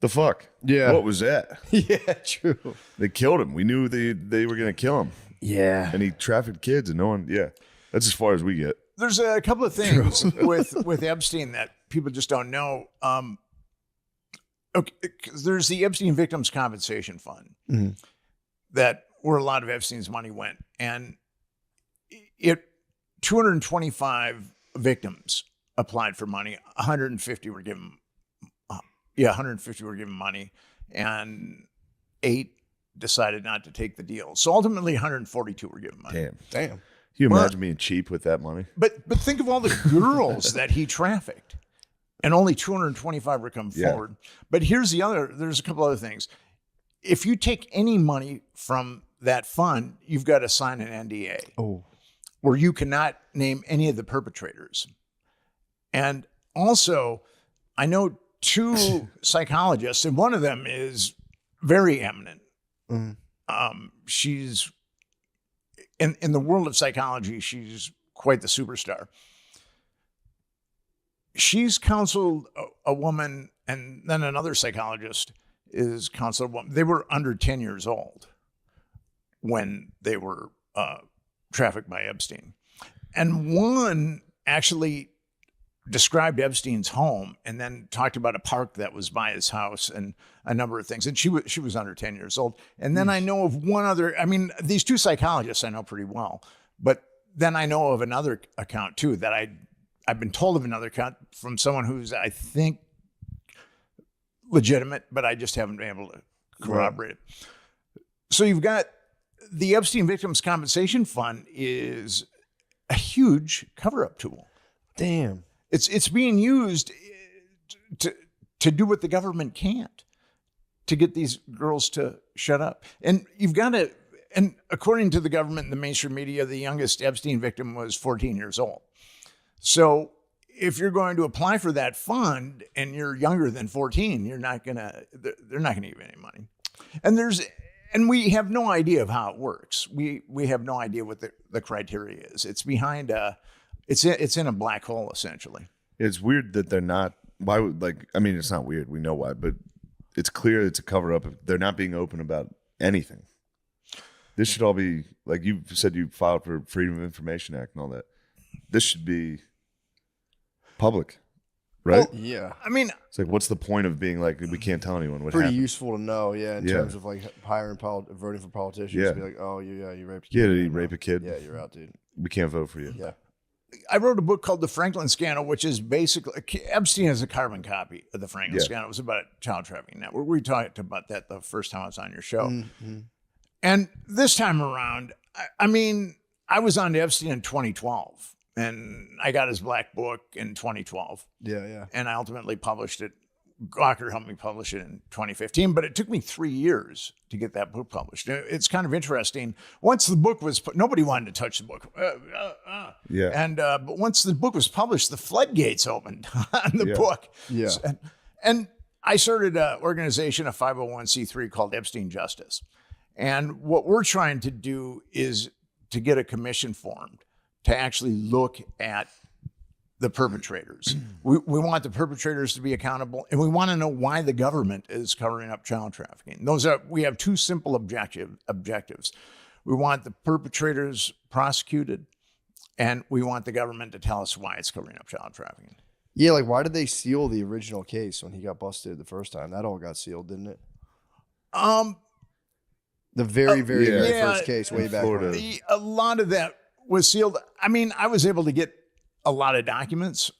"The fuck?
Yeah.
What was that?
Yeah, true.
They killed him. We knew they were gonna kill him,
Yeah.
and he trafficked kids, and no one. Yeah, that's as far as we get.
There's a couple of things with Epstein that people just don't know. Okay, 'cause there's the Epstein Victims Compensation Fund that where a lot of Epstein's money went, and 225 victims applied for money. 150 were given. 150 were given money, and 8 decided not to take the deal. So ultimately, 142 were given money.
Damn. Can you imagine being cheap with that money?
But think of all the girls that he trafficked, and only 225 were come forward. But there's a couple other things. If you take any money from that fund, you've got to sign an NDA. Where you cannot name any of the perpetrators. And also, I know 2 psychologists, and one of them is very eminent. She's in the world of psychology, she's quite the superstar. She's counseled a woman, and then another psychologist is counseled a woman. They were under 10 years old when they were trafficked by Epstein. And one actually described Epstein's home and then talked about a park that was by his house and a number of things. And she was under 10 years old. And then I know of one other, these 2 psychologists I know pretty well, but then I know of another account too that I've been told of another account from someone who's, I think, legitimate, but I just haven't been able to corroborate it. So you've got the Epstein Victims Compensation Fund is a huge cover-up tool.
Damn.
It's being used to do what the government can't, to get these girls to shut up. And you've got to, and according to the government and the mainstream media, the youngest Epstein victim was 14 years old. So if you're going to apply for that fund and you're younger than 14, they're not going to give you any money. And we have no idea of how it works. We have no idea what the criteria is. It's behind it's in a black hole, essentially.
It's weird that they're not. Why would it's not weird. We know why, but it's clear it's a cover up. They're not being open about anything. This should all be like you said. You filed for Freedom of Information Act and all that. This should be public, right?
Well, yeah.
It's like, what's the point of being like we can't tell anyone what
Pretty
happened?
useful to know, in terms of like voting for politicians.
Yeah.
To be like, oh, you raped a kid.
Yeah, did he rape a kid?
Yeah, you're out, dude.
We can't vote for you.
Yeah.
I wrote a book called The Franklin Scandal, which is basically, Epstein is a carbon copy of the Franklin Scandal. It was about child trafficking network. We talked about that the first time I was on your show. Mm-hmm. And this time around, I was on to Epstein in 2012, and I got his black book in 2012.
Yeah.
And I ultimately published it. Gawker helped me publish it in 2015, but it took me 3 years to get that book published. It's kind of interesting. Once the book was, nobody wanted to touch the book.
Yeah.
And but once the book was published, the floodgates opened on the book.
Yeah.
And I started an organization, a 501c3 called Epstein Justice. And what we're trying to do is to get a commission formed to actually look at the perpetrators. We want the perpetrators to be accountable, and we want to know why the government is covering up child trafficking. We have 2 simple objectives. We want the perpetrators prosecuted, and we want the government to tell us why it's covering up child trafficking.
Yeah, like why did they seal the original case when he got busted the first time? That all got sealed, didn't it? The very first case way back when.
A lot of that was sealed. I was able to get a lot of documents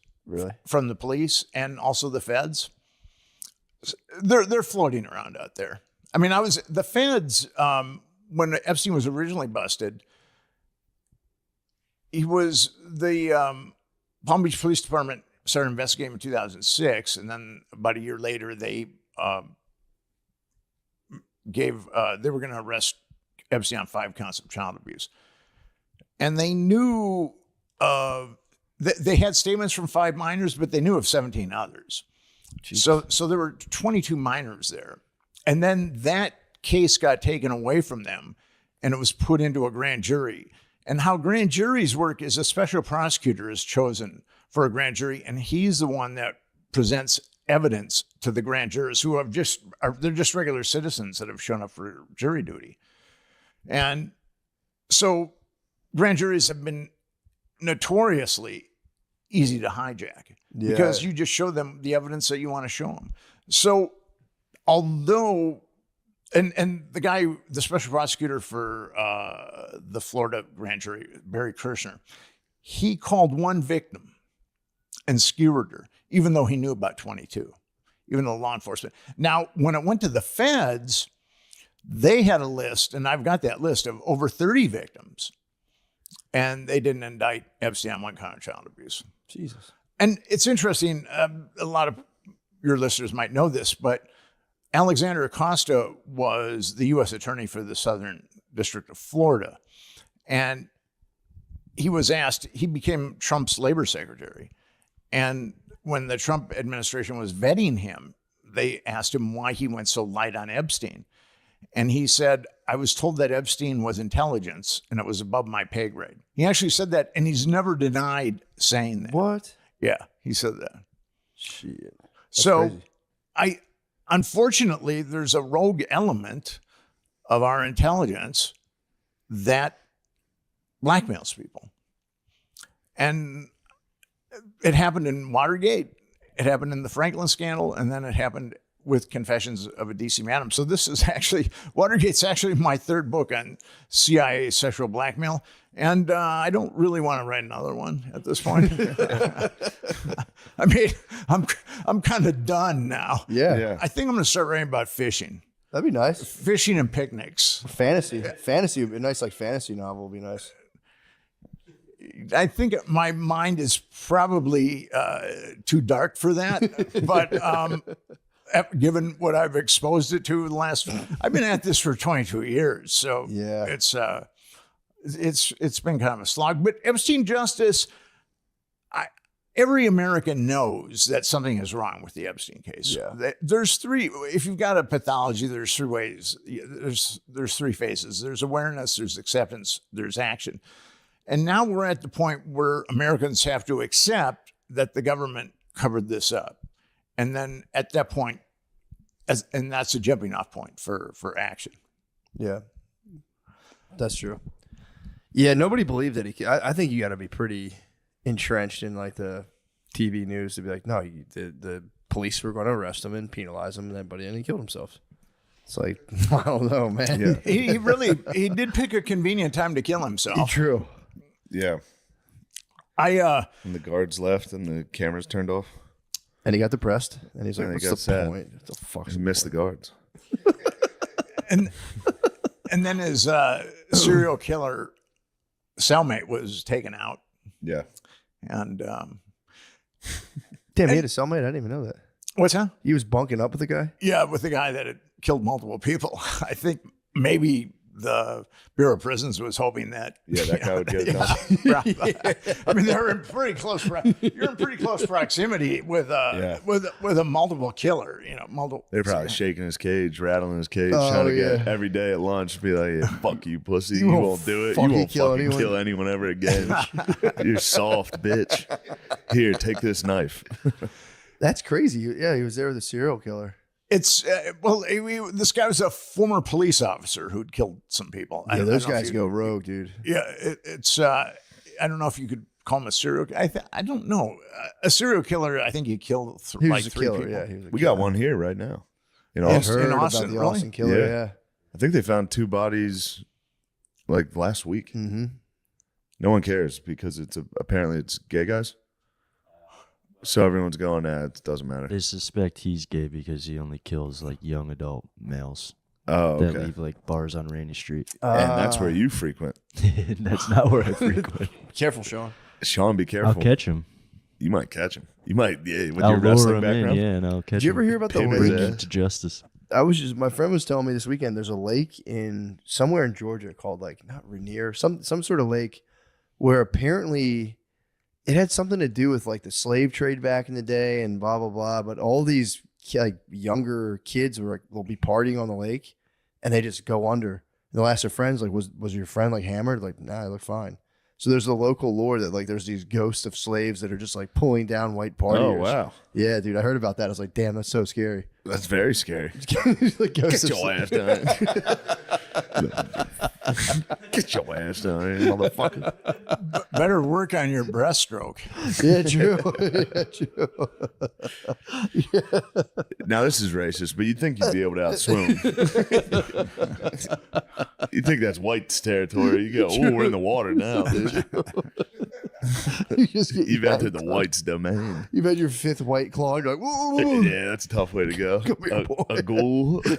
from the police and also the feds. They're floating around out there. The feds, when Epstein was originally busted, the Palm Beach Police Department started investigating in 2006. And then about a year later, they they were going to arrest Epstein on 5 counts of child abuse. And they knew, they had statements from 5 minors, but they knew of 17 others. So there were 22 minors there. And then that case got taken away from them and it was put into a grand jury. And how grand juries work is a special prosecutor is chosen for a grand jury, and he's the one that presents evidence to the grand jurors who they're just regular citizens that have shown up for jury duty. And so grand juries have been notoriously easy to hijack because you just show them the evidence that you want to show them. So although, and the special prosecutor for the Florida grand jury, Barry Kirshner, he called one victim and skewered her, even though he knew about 22, even though law enforcement. Now, when it went to the feds, they had a list, and I've got that list of over 30 victims, and they didn't indict Epstein on 1 count of child abuse.
Jesus.
And it's interesting, a lot of your listeners might know this, but Alexander Acosta was the U.S. attorney for the Southern District of Florida. And he became Trump's labor secretary. And when the Trump administration was vetting him, they asked him why he went so light on Epstein. And he said, I was told that Epstein was intelligence and it was above my pay grade. He actually said that, and he's never denied saying that.
What?
Yeah, he said that.
Shit.
So
crazy.
Unfortunately, there's a rogue element of our intelligence that blackmails people. And it happened in Watergate, it happened in the Franklin scandal, and then it happened with Confessions of a DC Madam. So this is actually, Watergate's actually my 3rd book on CIA sexual blackmail. And I don't really want to write another one at this point. I mean, I'm kind of done now.
Yeah.
I think I'm going to start writing about fishing.
That'd be nice.
Fishing and picnics.
Fantasy. Fantasy would be nice, like fantasy novel would be nice.
I think my mind is probably too dark for that. But given what I've exposed it to I've been at this for 22 years. So
yeah,
it's been kind of a slog. But Epstein justice, every American knows that something is wrong with the Epstein case.
Yeah.
There's 3, if you've got a pathology, there's 3 ways. There's 3 phases. There's awareness, there's acceptance, there's action. And now we're at the point where Americans have to accept that the government covered this up. And then at that point, and that's a jumping off point for action.
Yeah, that's true. Yeah, nobody believed that I think you got to be pretty entrenched in like the TV news to be like, no, the police were going to arrest him and penalize him, and he killed himself. It's like, I don't know, man.
Yeah. He did pick a convenient time to kill himself.
True.
Yeah. And the guards left and the cameras turned off.
And he got depressed. And he's like, what's the point? What the fuck?
He missed the guards.
and then his serial killer cellmate was taken out.
Yeah.
And
damn, he had a cellmate? I didn't even know that.
What's that?
He was bunking up with the guy?
Yeah, with the guy that had killed multiple people. I think maybe the Bureau of Prisons was hoping that.
Yeah, that guy would get it done.
I mean, they're in pretty close. You're in pretty close proximity with a multiple killer. Multiple.
They're probably shaking his cage, rattling his cage, trying to get every day at lunch. Be like, yeah, "Fuck you, pussy! You won't do it. You won't fucking kill anyone ever again. You're soft, bitch. Here, take this knife."
That's crazy. Yeah, he was there with a serial killer.
It's this guy was a former police officer who'd killed some people.
Yeah, those guys go rogue, dude.
Yeah, it's I don't know if you could call him a serial. I don't know. A serial killer. I think he killed
he
like
was a
3
killer.
people.
Yeah, he was a
We
killer.
got one here right now. In
I
Austin.
heard
Austin,
about the
really?
Austin killer. Yeah.
I think they found 2 bodies like last week.
Mm-hmm.
No one cares because apparently it's gay guys. So everyone's going, it doesn't matter.
They suspect he's gay because he only kills like young adult males
Oh,
that
okay.
leave like bars on Rainy Street.
And that's where you frequent.
That's not where I frequent.
Careful, Sean.
Sean, be careful.
I'll catch him.
You might catch him. You might, with
I'll
your
lure
wrestling
him
background.
in, yeah, and I'll catch
Did you
him.
ever hear about the
Pin his
Bring
lake?
him
ass.
to justice.
My friend was telling me this weekend there's a lake in somewhere in Georgia called like not Rainier, some sort of lake where apparently it had something to do with like the slave trade back in the day and blah blah blah. But all these like younger kids will be partying on the lake and they just go under. And they'll ask their friends like, was your friend like hammered? Like, nah, I look fine. So there's the local lore that like there's these ghosts of slaves that are just like pulling down white partiers.
Oh, wow.
Yeah, dude, I heard about that. I was like, damn, that's so scary.
That's very scary.
Like ghosts
Get
of
your ass down. Get your ass down here, motherfucker.
Better work on your breaststroke.
Yeah, true. Yeah, true.
Now, this is racist, but you'd think you'd be able to outswim. You think that's white's territory. You go, oh, we're in the water now, dude. You've entered the white's domain.
You've had your fifth white claw. And you're like, whoa, whoa, whoa.
Yeah, that's a tough way to go. A ghoul.
You're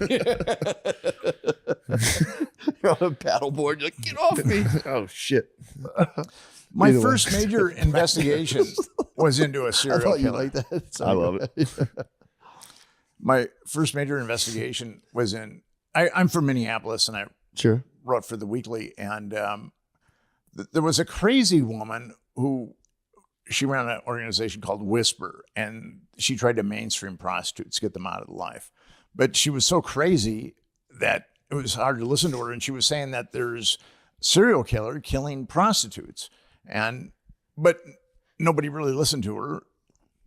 on a paddleboard. You're like, get off me.
Oh, shit.
My
Either way.
first major investigation was into a
I
serial
thought you
killer.
liked that.
I love it.
My first major investigation was I'm from Minneapolis, and I
Sure.
wrote for the Weekly, and there was a crazy woman who she ran an organization called Whisper, and she tried to mainstream prostitutes, get them out of life. But she was so crazy that it was hard to listen to her, and she was saying that there's serial killer killing prostitutes, but nobody really listened to her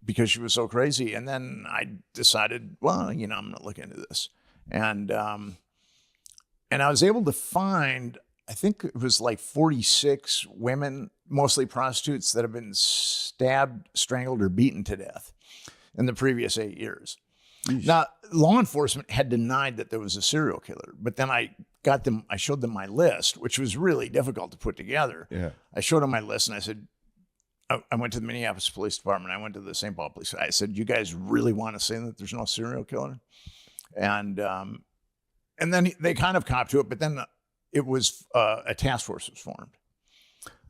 because she was so crazy. And then I decided, well, I'm going to look into this, and I was able to find, I think it was like 46 women, mostly prostitutes, that have been stabbed, strangled, or beaten to death in the previous 8 years. Yeesh. Now, law enforcement had denied that there was a serial killer, but then I showed them my list, which was really difficult to put together.
Yeah.
I showed them my list and I said, I went to the Minneapolis Police Department. I went to the St. Paul Police. I said, you guys really want to say that there's no serial killer? And then they kind of copped to it, but then it was a task force was formed.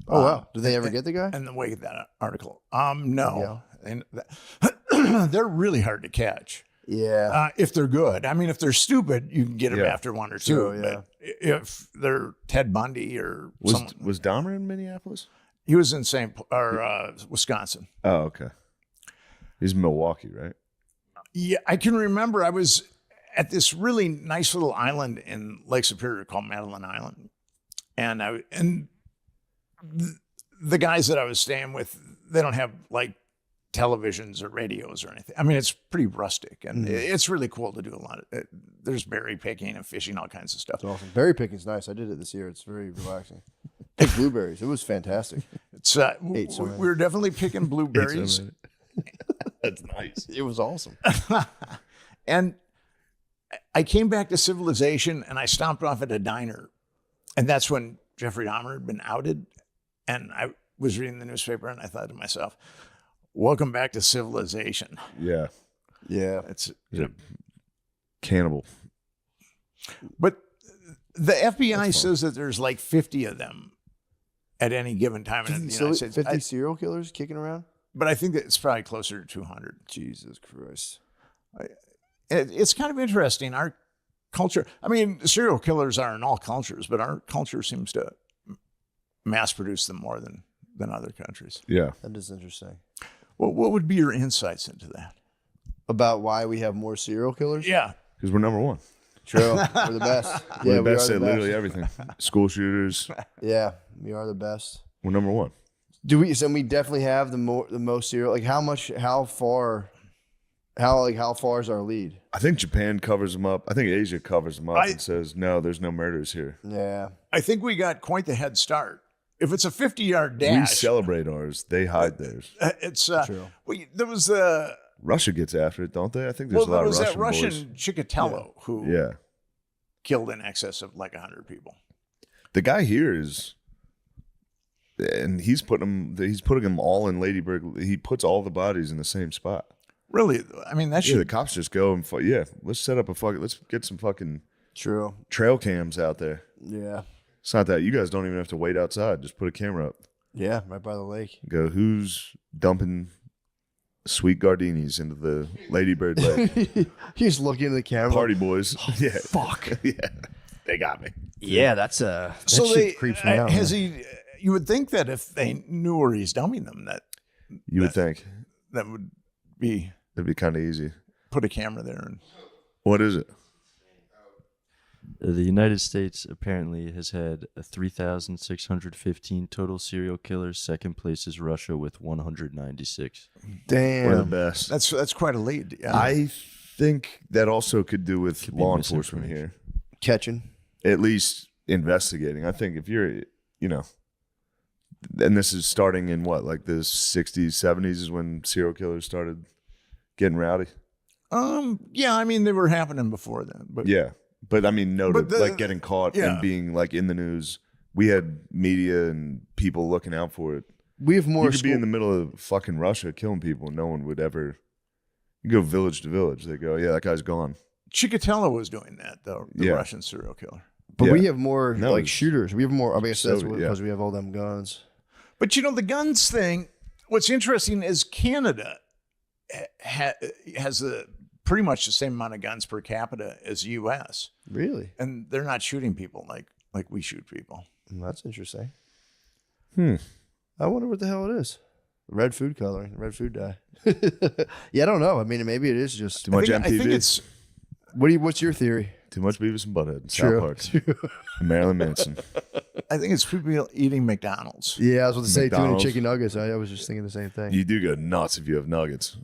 Oh, wow. Did they ever get the guy?
In the wake of that article. No. And they're really hard to catch.
Yeah.
If they're good. I mean, if they're stupid, you can get them after one or two.
True, yeah.
But if they're Ted Bundy or someone.
Was Dahmer in Minneapolis?
He was in Wisconsin.
Oh, okay. He's in Milwaukee, right?
Yeah, I can remember I was at this really nice little island in Lake Superior called Madeline Island. And the guys that I was staying with, they don't have like televisions or radios or anything. I mean, it's pretty rustic, and it's really cool to do a lot of it. There's berry picking and fishing, all kinds of stuff.
It's awesome. Berry picking's nice. I did it this year. It's very relaxing. Picked blueberries. It was fantastic.
It's we
so many.
were definitely picking blueberries.
That's nice.
It was awesome.
And I came back to civilization, and I stopped off at a diner, and that's when Jeffrey Dahmer had been outed. And I was reading the newspaper, and I thought to myself, welcome back to civilization.
Yeah.
Yeah.
It's
He's a cannibal.
But the FBI says that there's like 50 of them at any given time in the United States.
50 serial killers kicking around?
But I think that it's probably closer to 200.
Jesus Christ.
It's kind of interesting. Our culture, I mean, serial killers are in all cultures, but our culture seems to mass produce them more than other countries.
Yeah.
That is interesting.
Well, what would be your insights into that?
About why we have more serial killers?
Yeah.
Because we're number one.
True. We're the best.
We're
Yeah,
the
we
best
are
at
the
literally
best.
everything. School shooters.
Yeah, we are the best.
We're number one.
Do we? So we definitely have the most serial. Like how far is our lead?
I think Japan covers them up. I think Asia covers them up and says, no, there's no murders here.
Yeah.
I think we got quite the head start. If it's a 50-yard
We
dash,
celebrate ours. They hide theirs.
it's
True.
well, there was
Russia gets after it, don't they? I think there's a lot
there
of
was that
Russian
Russian
boys.
Chikatilo who
Yeah.
killed in excess of like 100 people.
The guy here is, and he's putting them all in Ladybird. He puts all the bodies in the same spot.
Really, I mean that
Yeah, the
should
cops just go and let's set up let's get some fucking
True.
trail cams out there.
Yeah.
It's not that you guys don't even have to wait outside. Just put a camera up.
Yeah. Right by the lake.
Go, who's dumping sweet gardinis into the ladybird leg.
He's looking at the camera.
Party boys. Yeah.
Fuck.
Yeah. They got me.
Yeah, that
So
shit creeps me out.
has
man.
he? You would think that if they knew where he's dumping them,
You would think.
that would be
It'd be kind of easy.
put a camera there. And
What is it?
The United States apparently has had 3,615 total serial killers. Second place is Russia with 196.
Damn.
We're the best.
that's quite a lead. Yeah.
I think that also could do with
Could be
law enforcement
misinformation.
here.
Catching.
At least investigating. I think if you're, and this is starting in what, like the 60s, 70s is when serial killers started getting rowdy.
Yeah, I mean, they were happening before then, but
Yeah. But I mean, noted,
But
like getting caught
yeah.
and being like in the news. We had media and people looking out for it.
We have more
You could be in the middle of fucking Russia killing people and no one would ever. You go village to village. They go, yeah, that guy's gone.
Chikatilo was doing that, though, the
Yeah.
Russian serial killer.
But
Yeah.
we have more
No,
like
it's
shooters. We have more. I guess that's
Soviet,
because we have all them guns.
But the guns thing, what's interesting is Canada has pretty much the same amount of guns per capita as U.S.
Really?
And they're not shooting people like we shoot people.
That's interesting.
Hmm.
I wonder what the hell it is. Red food coloring, red food dye. Yeah, I don't know. I mean, maybe it is just.
Too much
I think
MTV.
it's
What's your theory?
Too much Beavis and Butthead.
True.
South Park. Marilyn Manson.
people eating McDonald's.
Yeah, I was going to say too many
McDonald's.
chicken nuggets. I was just thinking the same thing.
You do go nuts if you have nuggets.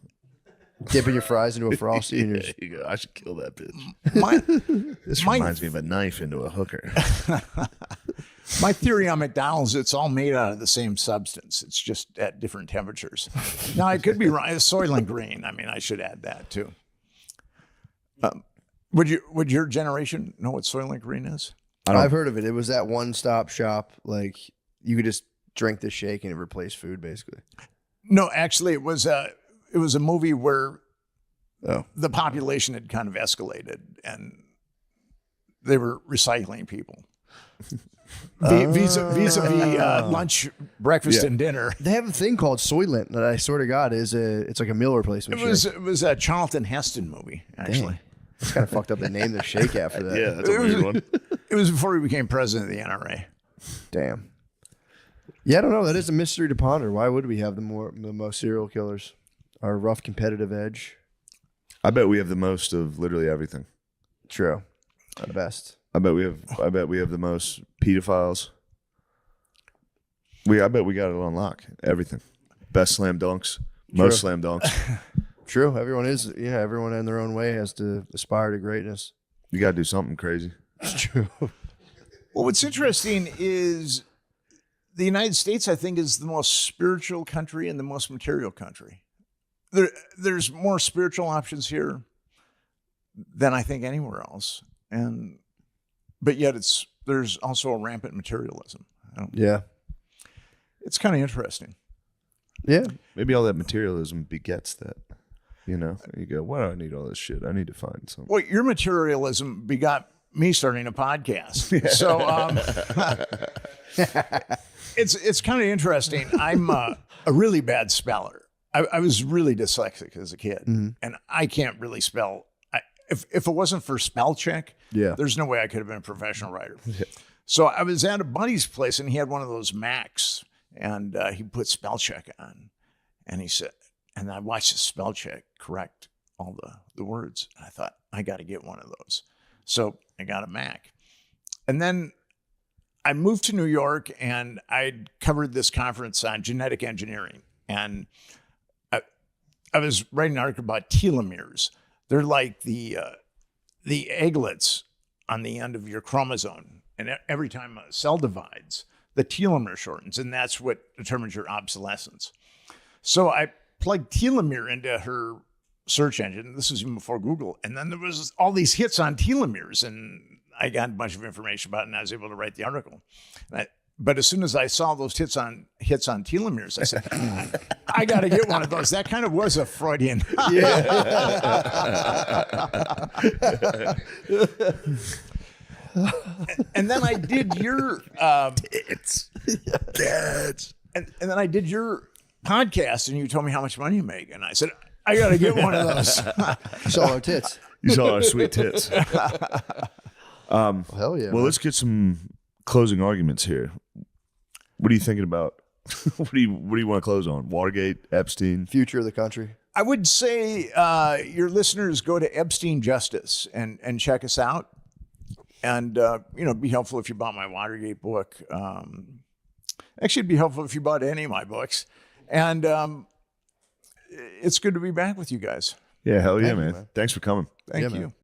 Dipping your fries into a frosty and you're
Yeah, you go, I should kill that bitch.
My,
This
my,
reminds me of a knife into a hooker.
my theory on McDonald's, it's all made out of the same substance. It's just at different temperatures. Now, I could be wrong. It's Soylent Green. I mean, I should add that too. Would your generation know what Soylent Green is?
I've heard of it. It was that one-stop shop. Like you could just drink this shake and it replaced food, basically.
No, actually, it was a movie where
Oh,
the population had kind of escalated and they were recycling people. Vis-a-vis lunch, breakfast,
Yeah.
and dinner.
they have a thing called Soylent that I swear to God it's like a meal replacement.
It was a Charlton Heston movie, actually.
Dang. It's kind of fucked up. They named their shake after that.
Yeah, that's a weird one.
It was before he became president of the NRA.
Damn. Yeah, I don't know. That is a mystery to ponder. Why would we have the most serial killers? Our rough competitive edge.
I bet we have the most of literally everything.
True. The best.
I bet we have the most pedophiles. I bet we got it on lock. Everything. Best slam dunks. Most slam dunks.
True. Everyone in their own way has to aspire to greatness.
You got to do something crazy.
It's true.
Well, what's interesting is the United States, I think, is the most spiritual country and the most material country. There's more spiritual options here than I think anywhere else. But yet there's also a rampant materialism.
Yeah.
It's kind of interesting.
Yeah.
Maybe all that materialism begets that. You go, why do I need all this shit? I need to find something.
Well, your materialism begot me starting a podcast. So it's kind of interesting. I'm a really bad speller. I was really dyslexic as a kid, and I can't really spell. If it wasn't for spell check, there's no way I could have been a professional writer. Yeah. So I was at a buddy's place, and he had one of those Macs, and he put spell check on, and he said, and I watched the spell check correct all the words, and I thought, I got to get one of those. So I got a Mac, and then I moved to New York, and I'd covered this conference on genetic engineering, and I was writing an article about telomeres. They're like the egglets on the end of your chromosome. And every time a cell divides, the telomere shortens, and that's what determines your obsolescence. So I plugged telomere into her search engine. This was even before Google. And then there was all these hits on telomeres, and I got a bunch of information about it, and I was able to write the article. But as soon as I saw those hits on telomeres, I said, I got to get one of those. That kind of was a Freudian. And then I did your
It's dads.
and then I did your
podcast and you told me how much money you make. And I said, I got to get one of those.
You saw our tits.
You saw our sweet tits.
Hell yeah.
Well, let's get some closing arguments here. What are you thinking about? What do you want to close on? Watergate, Epstein,
future of the country.
I would say your listeners go to Epstein Justice and check us out. And, it'd be helpful if you bought my Watergate book. Actually, it'd be helpful if you bought any of my books. And it's good to be back with you guys.
Yeah, hell yeah, man. Thanks for coming.
Thank you.
Man.